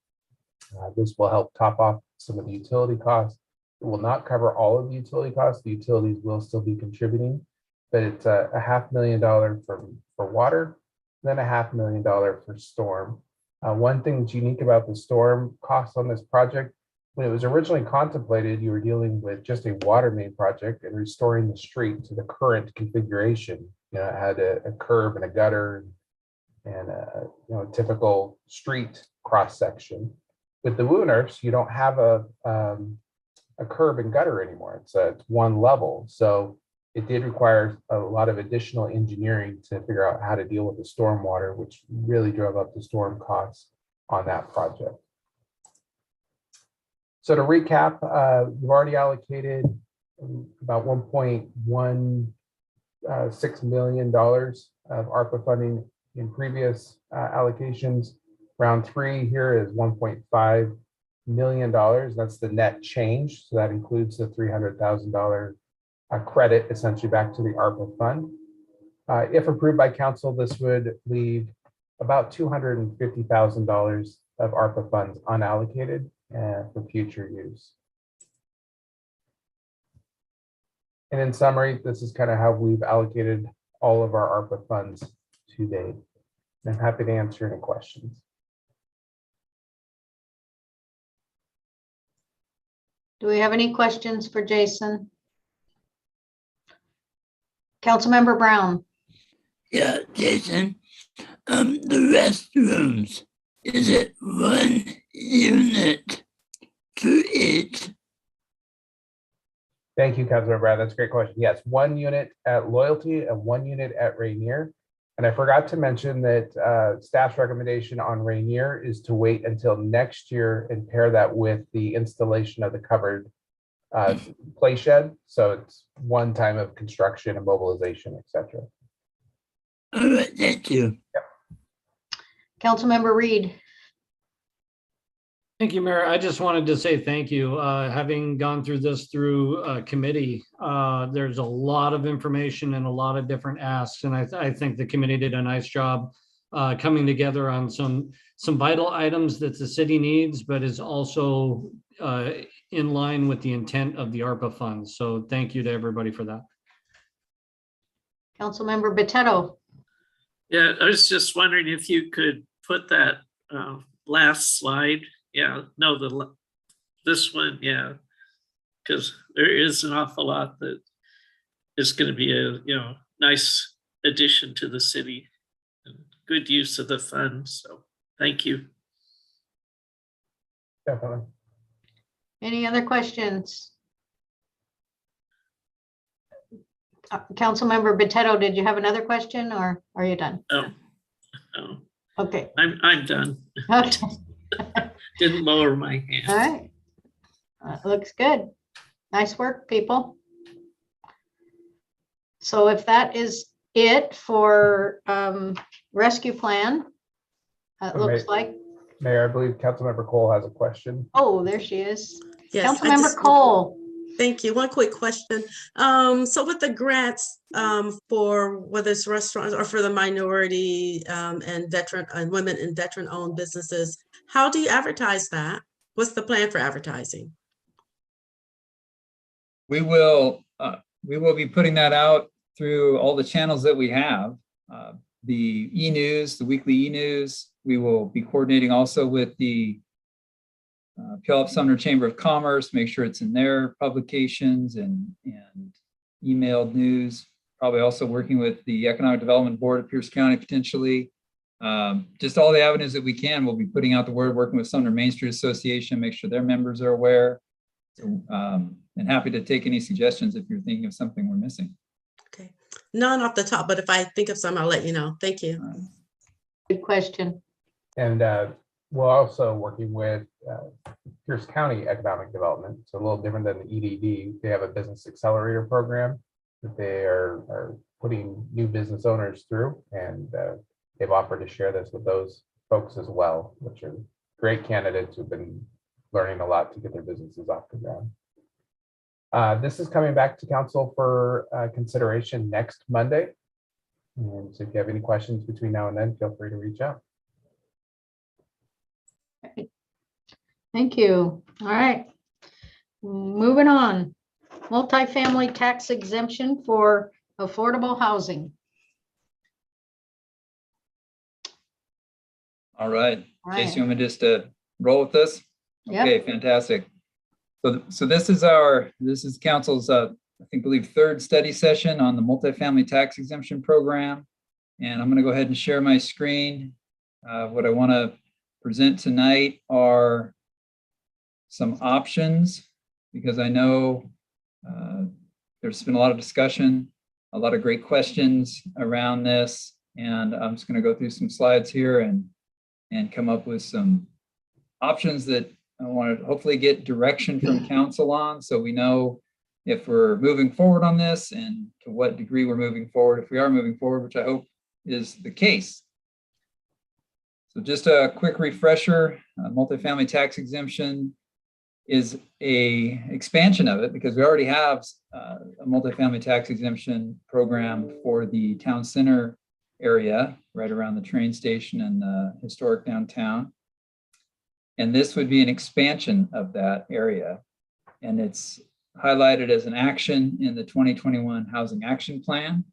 This will help top off some of the utility costs. It will not cover all of the utility costs. The utilities will still be contributing, but it's a $500,000 for water, then a $500,000 for storm. One thing that's unique about the storm costs on this project, when it was originally contemplated, you were dealing with just a water main project and restoring the street to the current configuration. You know, it had a curb and a gutter and a typical street cross section. With the Wooners, you don't have a curb and gutter anymore. It's one level. So it did require a lot of additional engineering to figure out how to deal with the stormwater, which really drove up the storm costs on that project. So to recap, we've already allocated about $1.16 million of ARPA funding in previous allocations. Round 3 here is $1.5 million. That's the net change. So that includes the $300,000 credit essentially back to the ARPA fund. If approved by council, this would leave about $250,000 of ARPA funds unallocated for future use. And in summary, this is kind of how we've allocated all of our ARPA funds to date. I'm happy to answer any questions. Do we have any questions for Jason? Councilmember Brown. Yeah, Jason, the restrooms, is it 1 unit for each? Thank you, Councilor Brown. That's a great question. Yes, 1 unit at Loyalty and 1 unit at Rainier. And I forgot to mention that staff's recommendation on Rainier is to wait until next year and pair that with the installation of the covered play shed. So it's one time of construction and mobilization, etc. All right, thank you. Councilmember Reed. Thank you, Mayor. I just wanted to say thank you. Having gone through this through committee, there's a lot of information and a lot of different asks. And I think the committee did a nice job coming together on some vital items that the city needs, but is also in line with the intent of the ARPA funds. So thank you to everybody for that. Councilmember Botetto. Yeah, I was just wondering if you could put that last slide. Yeah, no, this one, yeah, because there is an awful lot that is going to be a nice addition to the city and good use of the funds. So thank you. Definitely. Any other questions? Councilmember Botetto, did you have another question or are you done? Oh, Okay. I'm done. Okay. Didn't lower my hand. All right. Looks good. Nice work, people. So if that is it for rescue plan, it looks like. Mayor, I believe Councilmember Cole has a question. Oh, there she is. Yes, I Councilmember just- Cole. Thank you. One quick question. So with the grants for whether it's restaurants or for the minority and veteran and women and veteran-owned businesses, how do you advertise that? What's the plan for advertising? We will be putting that out through all the channels that we have. The e-news, the weekly e-news. We will be coordinating also with the Puyallup Sumner Chamber of Commerce, make sure it's in their publications and emailed news. Probably also working with the Economic Development Board of Pierce County potentially. Just all the avenues that we can. We'll be putting out the word, working with Sumner Main Street Association, make sure their members are aware. So, and happy to take any suggestions if you're thinking of something we're missing. Okay, none off the top, but if I think of some, I'll let you know. Thank you. Good question. And we're also working with Pierce County Economic Development. It's a little different than the EDD. They have a business accelerator program that they are putting new business owners through, and they've offered to share this with those folks as well, which are great candidates who've been learning a lot to get their businesses off the ground. This is coming back to council for consideration next Monday. And so if you have any questions between now and then, feel free to reach out. Thank you. All right. Moving on. Multifamily tax exemption for affordable housing. All right. All Jason, right. you want me just to roll with this? Yep. Okay, fantastic. So this is council's, I believe third study session on the multifamily tax exemption program. And I'm going to go ahead and share my screen. What I want to present tonight are some options, because I know there's been a lot of discussion, a lot of great questions around this. And I'm just going to go through some slides here and come up with some options that I want to hopefully get direction from council on, so we know if we're moving forward on this and to what degree we're moving forward, if we are moving forward, which I hope is the case. So just a quick refresher, multifamily tax exemption is a expansion of it, because we already have a multifamily tax exemption program for the town center area right around the train station and the historic downtown. And this would be an expansion of that area. And it's highlighted as an action in the 2021 Housing Action Plan.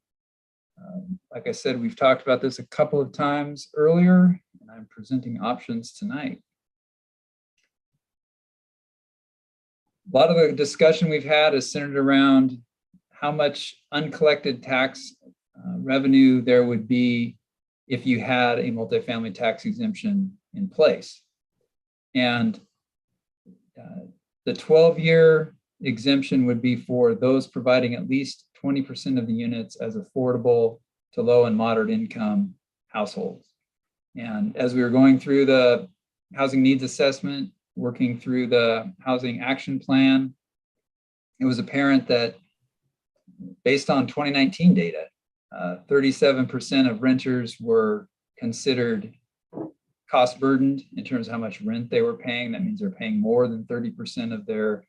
Like I said, we've talked about this a couple of times earlier, and I'm presenting options tonight. A lot of the discussion we've had is centered around how much uncollected tax revenue there would be if you had a multifamily tax exemption in place. And the 12-year exemption would be for those providing at least 20% of the units as affordable to low and moderate income households. And as we were going through the housing needs assessment, working through the housing action plan, it was apparent that based on 2019 data, 37% of renters were considered cost burdened in terms of how much rent they were paying. That means they're paying more than 30% of their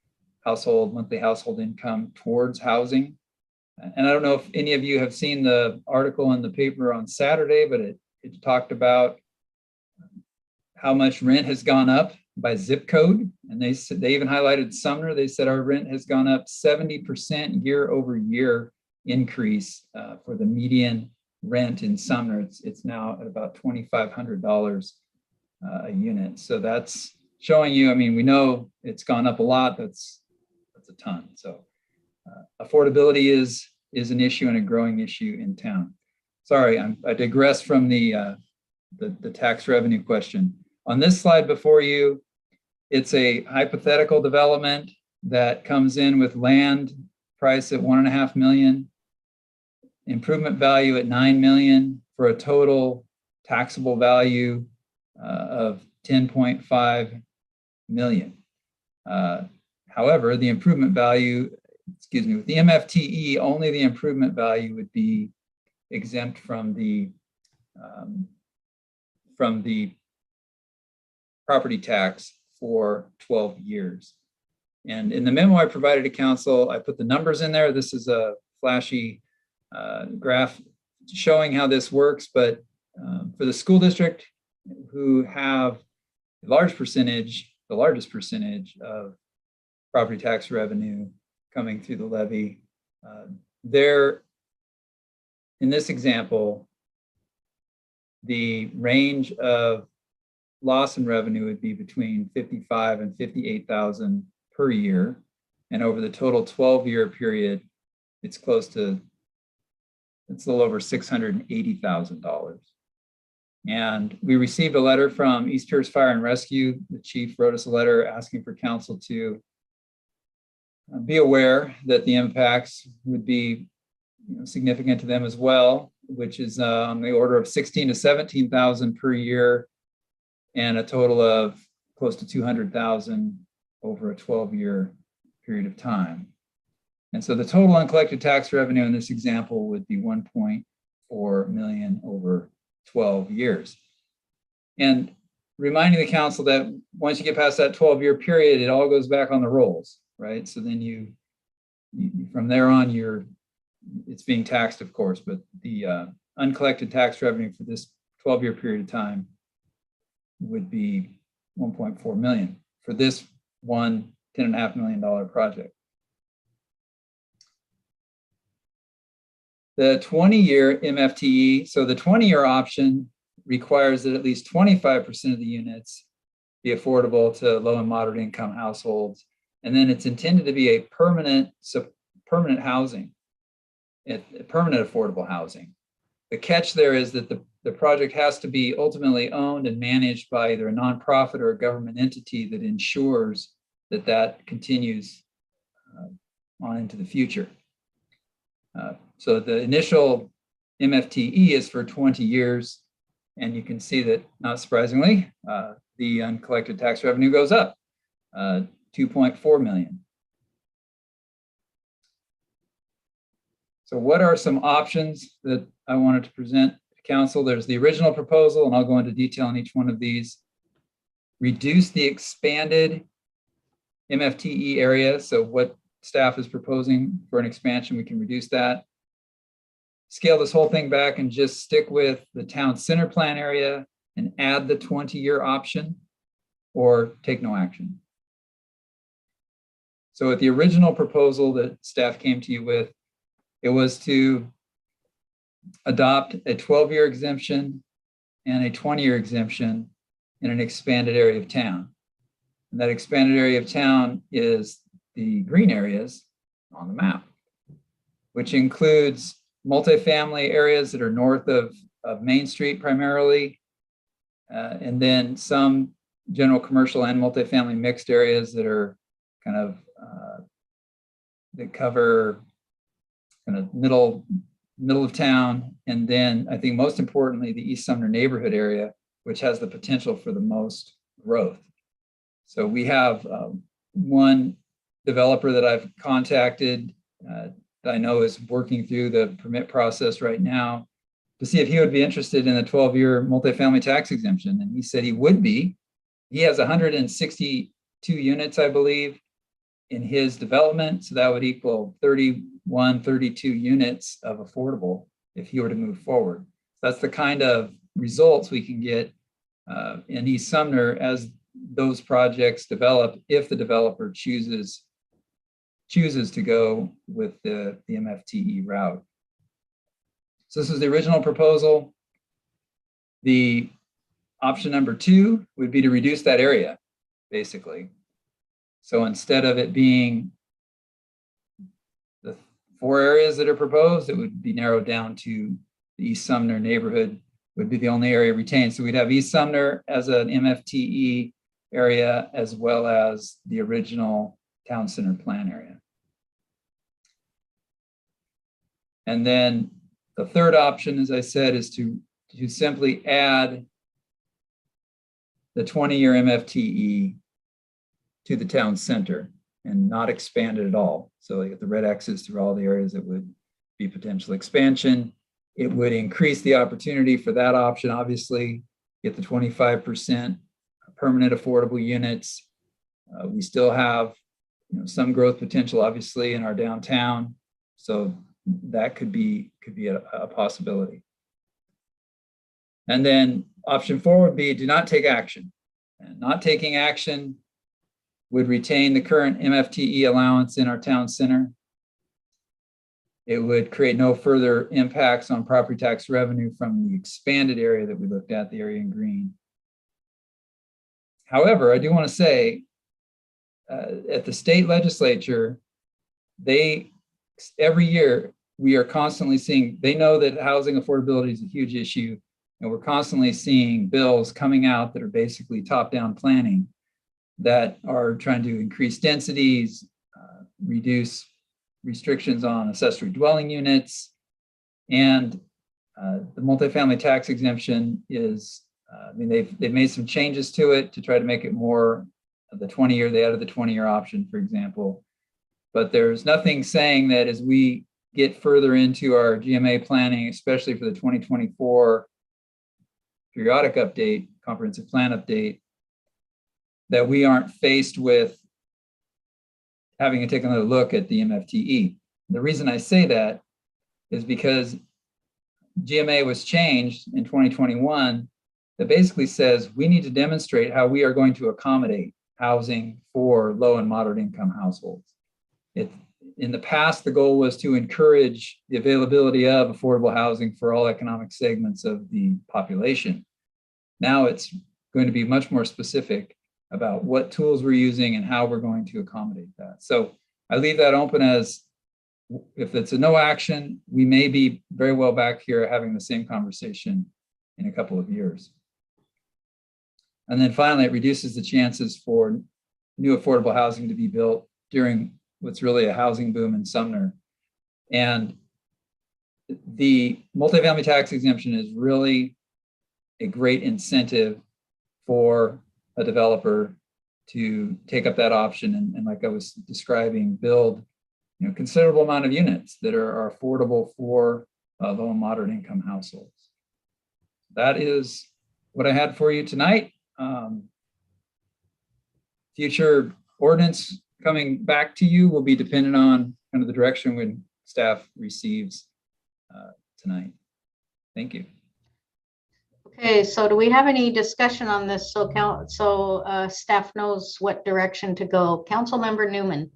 monthly household income towards housing. And I don't know if any of you have seen the article in the paper on Saturday, but it talked about how much rent has gone up by zip code. And they even highlighted Sumner. They said our rent has gone up 70% year over year increase for the median rent in Sumner. It's now at about $2,500 a unit. So that's showing you, I mean, we know it's gone up a lot. That's a ton. So affordability is an issue and a growing issue in town. Sorry, I digress from the tax revenue question. On this slide before you, it's a hypothetical development that comes in with land price at $1.5 million, improvement value at $9 million, for a total taxable value of $10.5 million. However, the improvement value, with the MFTE, only the improvement value would be exempt from the property tax for 12 years. And in the memo I provided to council, I put the numbers in there. This is a flashy graph showing how this works, but for the school district who have the largest percentage of property tax revenue coming through the levy, there, in this example, the range of loss in revenue would be between $55,000 and $58,000 per year. And over the total 12-year period, it's a little over $680,000. And we received a letter from East Pierce Fire and Rescue. The chief wrote us a letter asking for council to be aware that the impacts would be significant to them as well, which is on the order of $16,000 to $17,000 per year, and a total of close to $200,000 over a 12-year period of time. And so the total uncollected tax revenue in this example would be $1.4 million over 12 years. And reminding the council that once you get past that 12-year period, it all goes back on the rolls, right? So then you from there on, it's being taxed, of course, but the uncollected tax revenue for this 12-year period of time would be $1.4 million. for this one $10.5 million project. The 20-year MFTE, so the 20-year option requires that at least 25% of the units be affordable to low and moderate income households. And then it's intended to be a permanent housing, permanent affordable housing. The catch there is that the project has to be ultimately owned and managed by either a nonprofit or a government entity that ensures that that continues on into the future. So the initial MFTE is for 20 years, and you can see that, not surprisingly, the uncollected tax revenue goes up, 2.4 million. So what are some options that I wanted to present to council? There's the original proposal, and I'll go into detail on each one of these. Reduce the expanded MFTE area. So what staff is proposing for an expansion, we can reduce that. Scale this whole thing back and just stick with the town center plan area and add the 20-year option, or take no action. So with the original proposal that staff came to you with, it was to adopt a 12-year exemption and a 20-year exemption in an expanded area of town. And that expanded area of town is the green areas on the map, which includes multifamily areas that are north of Main Street primarily, and then some general commercial and multifamily mixed areas that are kind of, that cover kind of middle of town. And then I think most importantly, the East Sumner neighborhood area, which has the potential for the most growth. So we have one developer that I've contacted that I know is working through the permit process right now to see if he would be interested in a 12-year multifamily tax exemption. And he said he would be. He has 162 units, I believe, in his development. So that would equal 31, 32 units of affordable if he were to move forward. That's the kind of results we can get in East Sumner as those projects develop, if the developer chooses to go with the MFTE route. So this is the original proposal. The option number 2 would be to reduce that area, basically. So instead of it being the 4 areas that are proposed, it would be narrowed down to the East Sumner neighborhood would be the only area retained. So we'd have East Sumner as an MFTE area, as well as the original town center plan area. And then the third option, as I said, is to simply add the 20-year MFTE to the town center and not expand it at all. So you get the red X's through all the areas that would be potential expansion. It would increase the opportunity for that option, obviously, get the 25% permanent affordable units. We still have some growth potential, obviously, in our downtown. So that could be a possibility. And then option 4 would be do not take action. And not taking action would retain the current MFTE allowance in our town center. It would create no further impacts on property tax revenue from the expanded area that we looked at, the area in green. However, I do want to say at the state legislature, every year we are constantly seeing, they know that housing affordability is a huge issue, and we're constantly seeing bills coming out that are basically top-down planning that are trying to increase densities, reduce restrictions on accessory dwelling units, and the multifamily tax exemption is, they've made some changes to it to try to make it more of the 20-year, they added the 20-year option, for example. But there's nothing saying that as we get further into our GMA planning, especially for the 2024 periodic update, comprehensive plan update, that we aren't faced with having to take another look at the MFTE. The reason I say that is because GMA was changed in 2021 that basically says we need to demonstrate how we are going to accommodate housing for low and moderate income households. In the past, the goal was to encourage the availability of affordable housing for all economic segments of the population. Now it's going to be much more specific about what tools we're using and how we're going to accommodate that. So I leave that open as, if it's a no action, we may be very well back here having the same conversation in a couple of years. And then finally, it reduces the chances for new affordable housing to be built during what's really a housing boom in Sumner. And the multifamily tax exemption is really a great incentive for a developer to take up that option and like I was describing, build considerable amount of units that are affordable for low and moderate income households. That is what I had for you tonight. Future ordinance coming back to you will be dependent on kind of the direction when staff receives tonight. Thank you. Okay, so do we have any discussion on this? So staff knows what direction to go. Councilmember Newman.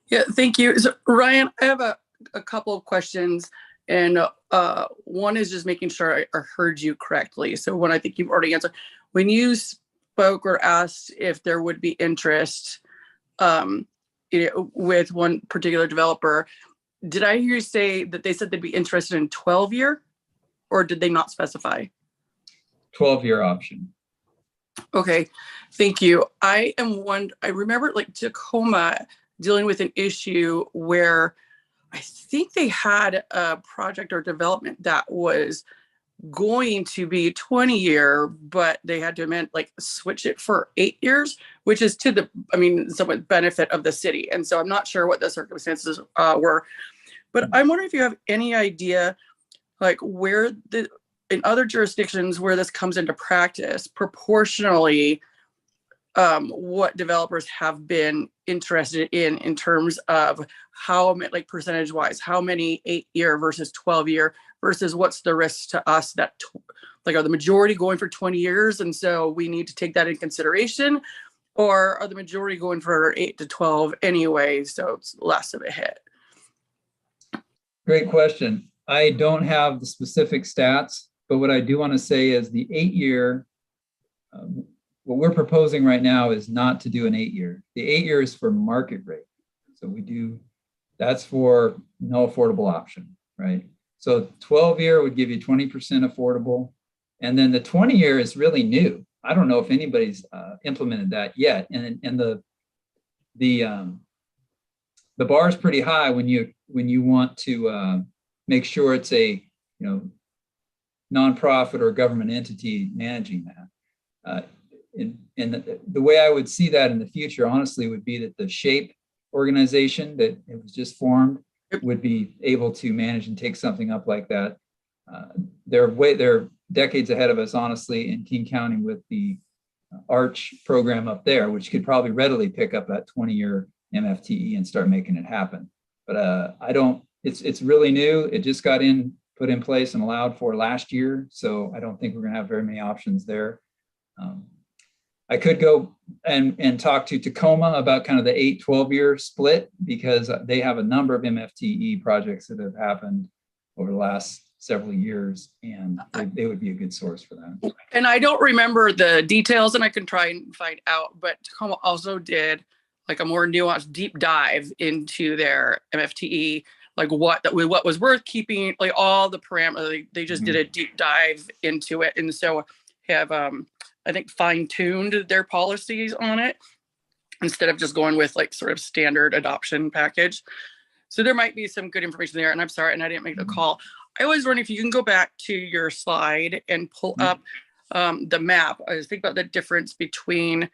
Yeah, thank you. So, Ryan, I have a couple of questions, and one is just making sure I heard you correctly. So one I think you've already answered. When you spoke or asked if there would be interest with one particular developer, did I hear you say that they said they'd be interested in 12-year, or did they not specify? 12-year option. Okay, thank you. I remember like Tacoma dealing with an issue where I think they had a project or development that was going to be 20-year, but they had to switch it for 8 years, which is to the, somewhat benefit of the city. And so I'm not sure what the circumstances were, but I'm wondering if you have any idea, like where in other jurisdictions where this comes into practice, proportionally, what developers have been interested in terms of how, like percentage wise, how many 8-year versus 12-year versus what's the risk to us that are the majority going for 20 years. And so we need to take that in consideration, or are the majority going for 8 to 12 anyway? So it's less of a hit. Great question. I don't have the specific stats, but what I do want to say is the 8-year, what we're proposing right now is not to do an 8-year. The 8-year is for market rate. So that's for no affordable option, right? So 12-year would give you 20% affordable. And then the 20-year is really new. I don't know if anybody's implemented that yet. And the bar is pretty high when you want to make sure it's a nonprofit or government entity managing that. And the way I would see that in the future, honestly, would be that the SHAPE organization that it was just formed would be able to manage and take something up like that. They're decades ahead of us, honestly, in King County with the ARCH program up there, which could probably readily pick up that 20-year MFTE and start making it happen. But it's really new. It just got put in place and allowed for last year. So I don't think we're gonna have very many options there. I could go and talk to Tacoma about kind of the 8-12-year split, because they have a number of MFTE projects that have happened over the last several years, and they would be a good source for that. And I don't remember the details, and I can try and find out, but Tacoma also did like a more nuanced deep dive into their MFTE, like what was worth keeping, like all the parameters. They just did a deep dive into it, and so have I think fine-tuned their policies on it instead of just going with like sort of standard adoption package. So there might be some good information there. And I'm sorry, and I didn't make the call. I was wondering if you can go back to your slide and pull up the map. I was thinking about the difference between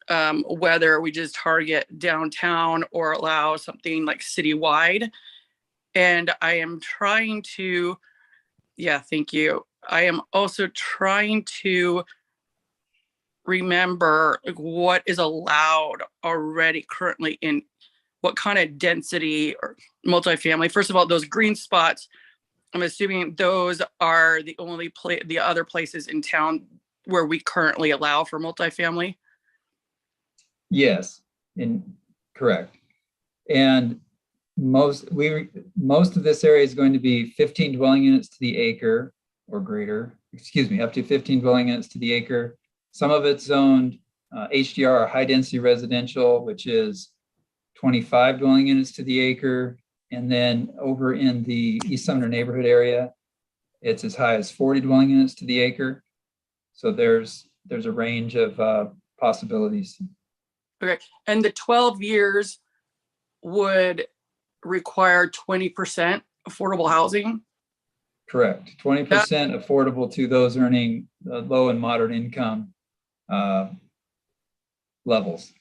whether we just target downtown or allow something like citywide. And I am trying to, thank you. I am also trying to remember like what is allowed already currently in what kind of density or multifamily. First of all, those green spots, I'm assuming those are the only the other places in town where we currently allow for multifamily? Yes, correct. And most of this area is going to be 15 dwelling units to the acre or greater, excuse me, up to 15 dwelling units to the acre. Some of it's zoned HDR or high density residential, which is 25 dwelling units to the acre. And then over in the East Sumner neighborhood area, it's as high as 40 dwelling units to the acre. So there's a range of possibilities. Okay, and the 12 years would require 20% affordable housing? Correct. 20% affordable to those earning low and moderate income levels.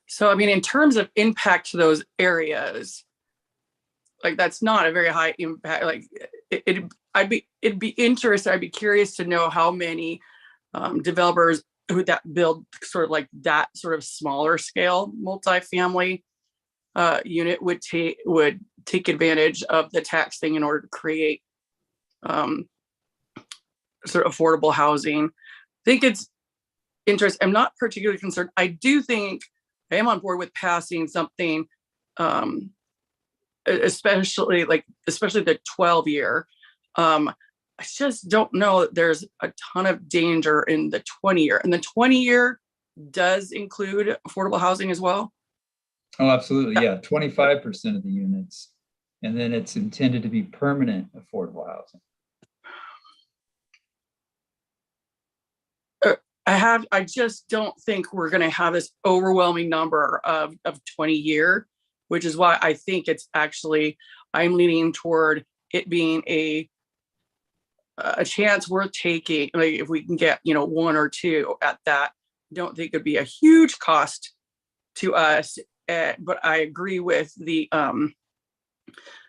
So, I mean, in terms of impact to those areas, like that's not a very high impact. Like I'd be interested. I'd be curious to know how many developers who that build sort of like that sort of smaller scale multifamily unit would take advantage of the tax thing in order to create sort of affordable housing. I think it's interesting. I'm not particularly concerned. I do think I am on board with passing something, especially the 12-year. I just don't know that there's a ton of danger in the 20-year. And the 20-year does include affordable housing as well? Oh, absolutely. Yeah, 25% of the units. And then it's intended to be permanent affordable housing. I just don't think we're going to have this overwhelming number of 20-year, which is why I think it's actually, I'm leaning toward it being a chance worth taking. Like if we can get, one or two at that, don't think it'd be a huge cost to us. But I agree with the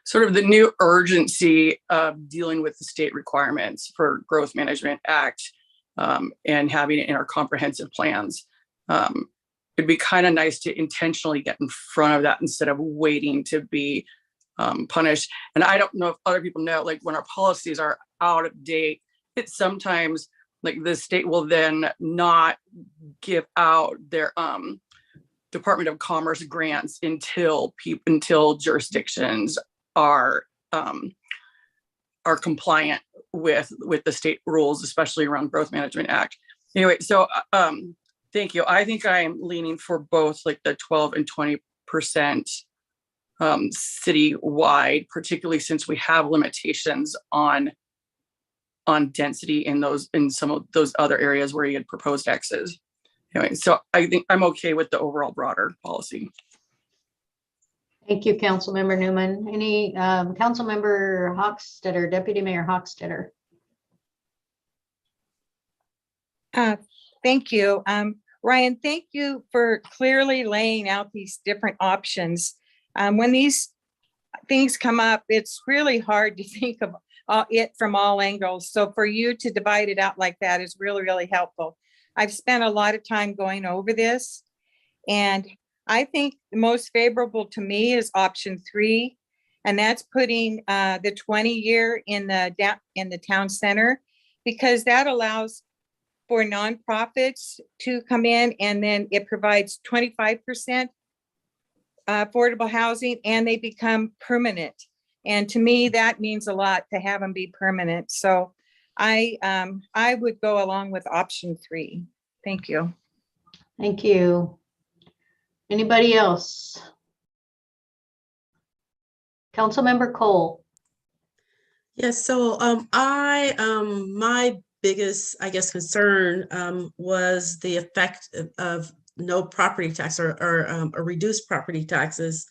sort of the new urgency of dealing with the state requirements for Growth Management Act and having it in our comprehensive plans. It'd be kind of nice to intentionally get in front of that instead of waiting to be punished. And I don't know if other people know, like when our policies are out of date, it's sometimes like the state will then not give out their Department of Commerce grants until jurisdictions are compliant with the state rules, especially around Growth Management Act. Anyway, so thank you. I think I'm leaning for both like the 12 and 20% citywide, particularly since we have limitations on density in some of those other areas where you had proposed X's. Anyway, so I think I'm okay with the overall broader policy. Thank you, Councilmember Newman. Any Councilmember Hochstetter, Deputy Mayor Hochstetter? Thank you. Ryan, thank you for clearly laying out these different options. When these things come up, it's really hard to think of it from all angles. So for you to divide it out like that is really, really helpful. I've spent a lot of time going over this, and I think the most favorable to me is option 3, and that's putting the 20-year in the town center, because that allows for nonprofits to come in, and then it provides 25% affordable housing, and they become permanent. And to me, that means a lot to have them be permanent. So I would go along with option 3. Thank you. Thank you. Anybody else? Councilmember Cole. Yes, so my biggest, I guess, concern was the effect of no property tax or reduced property taxes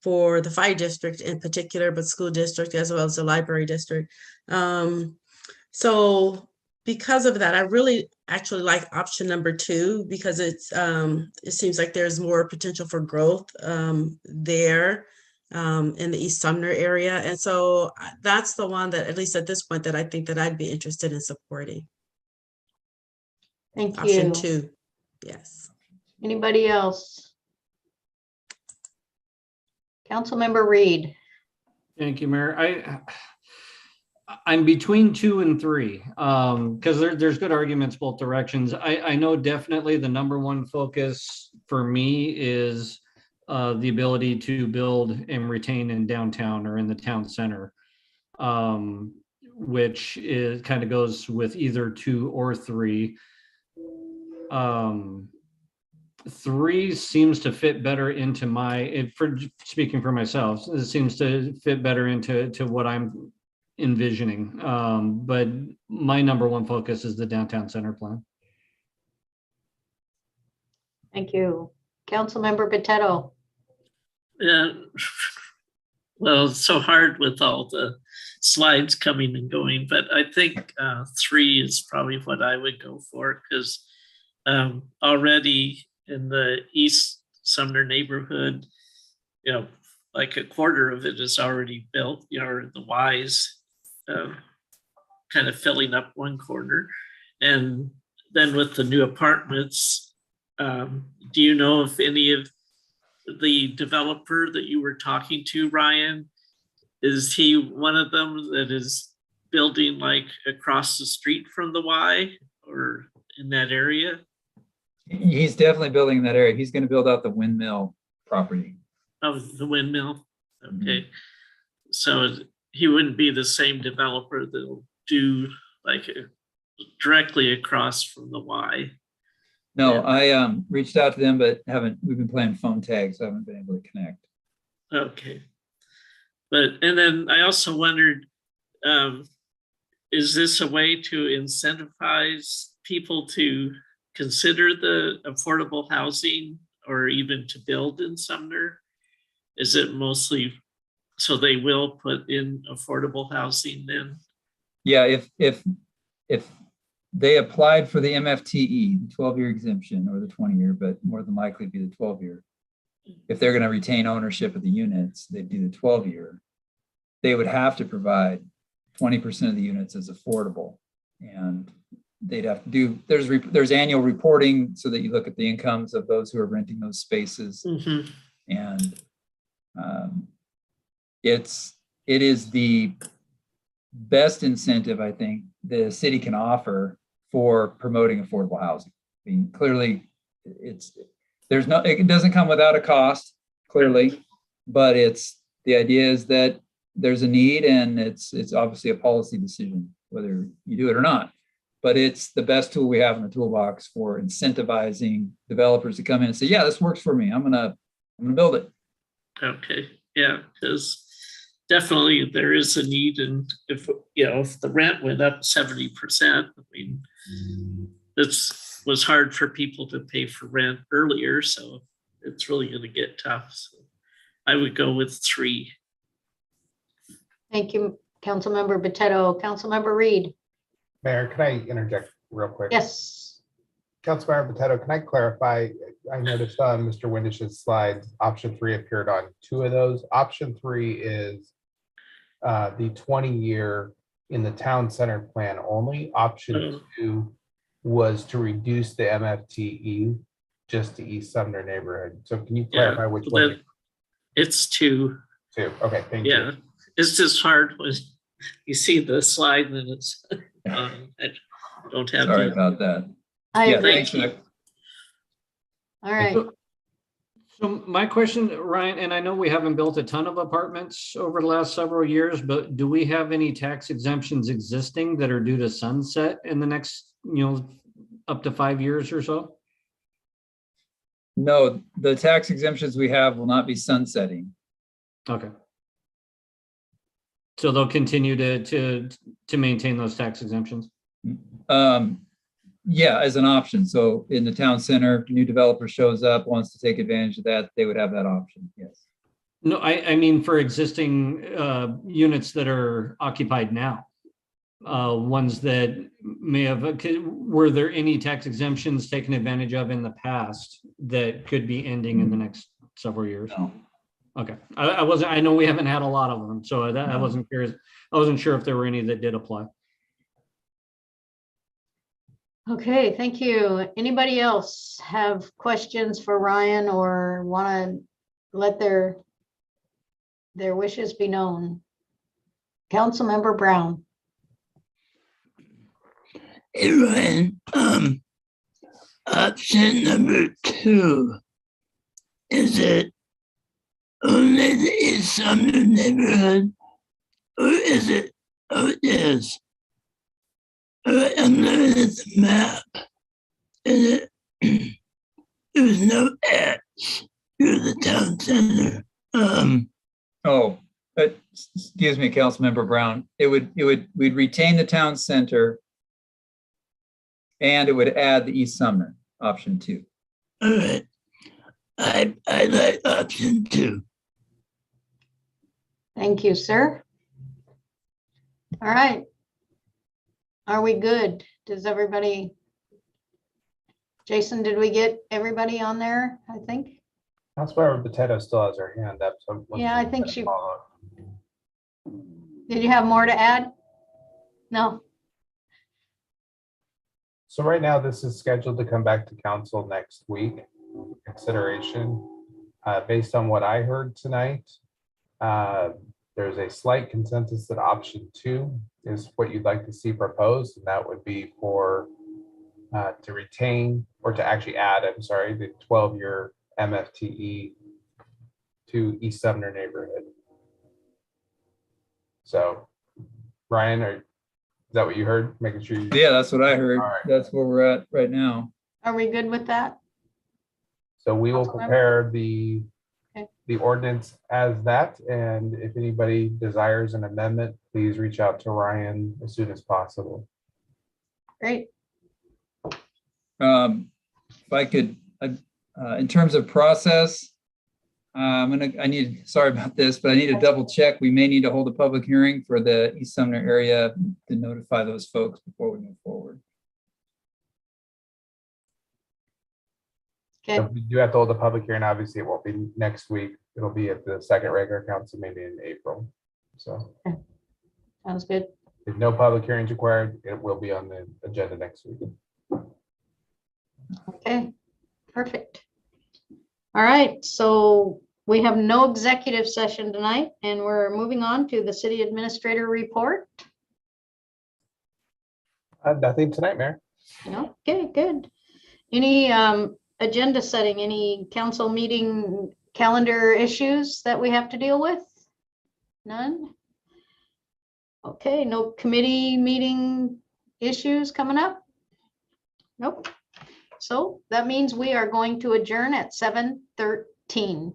for the fire district in particular, but school district as well as the library district. So because of that, I really actually like option number 2, because it seems like there's more potential for growth there in the East Sumner area. And so that's the one that, at least at this point, that I think that I'd be interested in supporting. Thank you. Option 2, yes. Anybody else? Councilmember Reed. Thank you, Mayor. I'm between 2 and 3, because there's good arguments both directions. I know definitely the number one focus for me is the ability to build and retain in downtown or in the town center, which is kind of goes with either 2 or 3. 3 seems to fit better into for speaking for myself, it seems to fit better into what I'm envisioning. But my number one focus is the downtown center plan. Thank you. Councilmember Potato. Yeah. Well, it's so hard with all the slides coming and going, but I think 3 is probably what I would go for, because already in the East Sumner neighborhood, like a quarter of it is already built, or the Y's kind of filling up one corner. And then with the new apartments, do you know if any of the developer that you were talking to, Ryan, is he one of them that is building like across the street from the Y or in that area? He's definitely building in that area. He's going to build out the windmill property. Oh, the windmill. Okay. So he wouldn't be the same developer that'll do like directly across from the Y. No, I reached out to them, but we've been playing phone tag, so I haven't been able to connect. Okay. And then I also wondered, is this a way to incentivize people to consider the affordable housing or even to build in Sumner? Is it mostly so they will put in affordable housing then? Yeah, if they applied for the MFTE, the 12-year exemption, or the 20-year, but more than likely be the 12-year. If they're going to retain ownership of the units, they'd do the 12-year. They would have to provide 20% of the units as affordable, and they'd have to do. There's annual reporting so that you look at the incomes of those who are renting those spaces, and it is the best incentive I think the city can offer for promoting affordable housing. I mean, clearly, it doesn't come without a cost, clearly, but the idea is that there's a need, and it's obviously a policy decision whether you do it or not. But it's the best tool we have in the toolbox for incentivizing developers to come in and say, "Yeah, this works for me. I'm gonna build it." Okay, yeah, because definitely there is a need, and if the rent went up 70%, I mean, this was hard for people to pay for rent earlier, so it's really going to get tough. So I would go with 3. Thank you, Councilmember Potato. Councilmember Reed. Mayor, can I interject real quick? Yes. Councilmember Potato, can I clarify? I noticed on Mr. Windish's slides, option 3 appeared on 2 of those. Option 3 is the 20-year in the town center plan only. Option 2 was to reduce the MFTE just to East Sumner neighborhood. So can you clarify which one? It's 2. 2. Okay, thank you. Yeah, it's just hard when you see the slide and it's I don't have. Sorry about that. I agree. Thanks, Nick. All right. So my question, Ryan, and I know we haven't built a ton of apartments over the last several years, but do we have any tax exemptions existing that are due to sunset in the next, up to 5 years or so? No, the tax exemptions we have will not be sunsetting. Okay. So they'll continue to maintain those tax exemptions? Yeah, as an option. So in the town center, if a new developer shows up, wants to take advantage of that, they would have that option. Yes. No, I mean for existing units that are occupied now, ones that may have, were there any tax exemptions taken advantage of in the past that could be ending in the next several years? No. Okay, I know we haven't had a lot of them, so I wasn't curious. I wasn't sure if there were any that did apply. Okay, thank you. Anybody else have questions for Ryan or want to let their wishes be known? Councilmember Brown. Hey, Ryan, option number 2, is it only the East Sumner neighborhood, or is it, oh, it is. All right, I'm looking at the map, and there's no X through the town center. Oh, excuse me, Councilmember Brown. We'd retain the town center and it would add the East Sumner, option 2. All right, I like option 2. Thank you, sir. All right. Are we good? Does everybody? Jason, did we get everybody on there? I think. Councilmember Potato still has her hand up. So Yeah, I think she. follow up. Did you have more to add? No. So right now, this is scheduled to come back to council next week. for Consideration. Based on what I heard tonight, there's a slight consensus that option 2 is what you'd like to see proposed, and that would be for to retain or to actually add, I'm sorry, the 12-year MFTE to East Sumner neighborhood. So, Ryan, is that what you heard? Making sure you. Yeah, that's what I heard. All right. That's where we're at right now. Are we good with that? So we will Councilmember? prepare the Okay. ordinance as that, and if anybody desires an amendment, please reach out to Ryan as soon as possible. Great. If I could, in terms of process, sorry about this, but I need to double check. We may need to hold a public hearing for the East Sumner area to notify those folks before we move forward. Okay. So we do have to hold a public hearing. Obviously, it won't be next week. It'll be at the second regular council, maybe in April. So Sounds good. if no public hearings required, it will be on the agenda next week. Okay, perfect. All right, so we have no executive session tonight, and we're moving on to the city administrator report. Nothing tonight, Mayor. Okay, good. Any agenda setting, any council meeting calendar issues that we have to deal with? None? Okay, no committee meeting issues coming up? Nope. So that means we are going to adjourn at 7:13.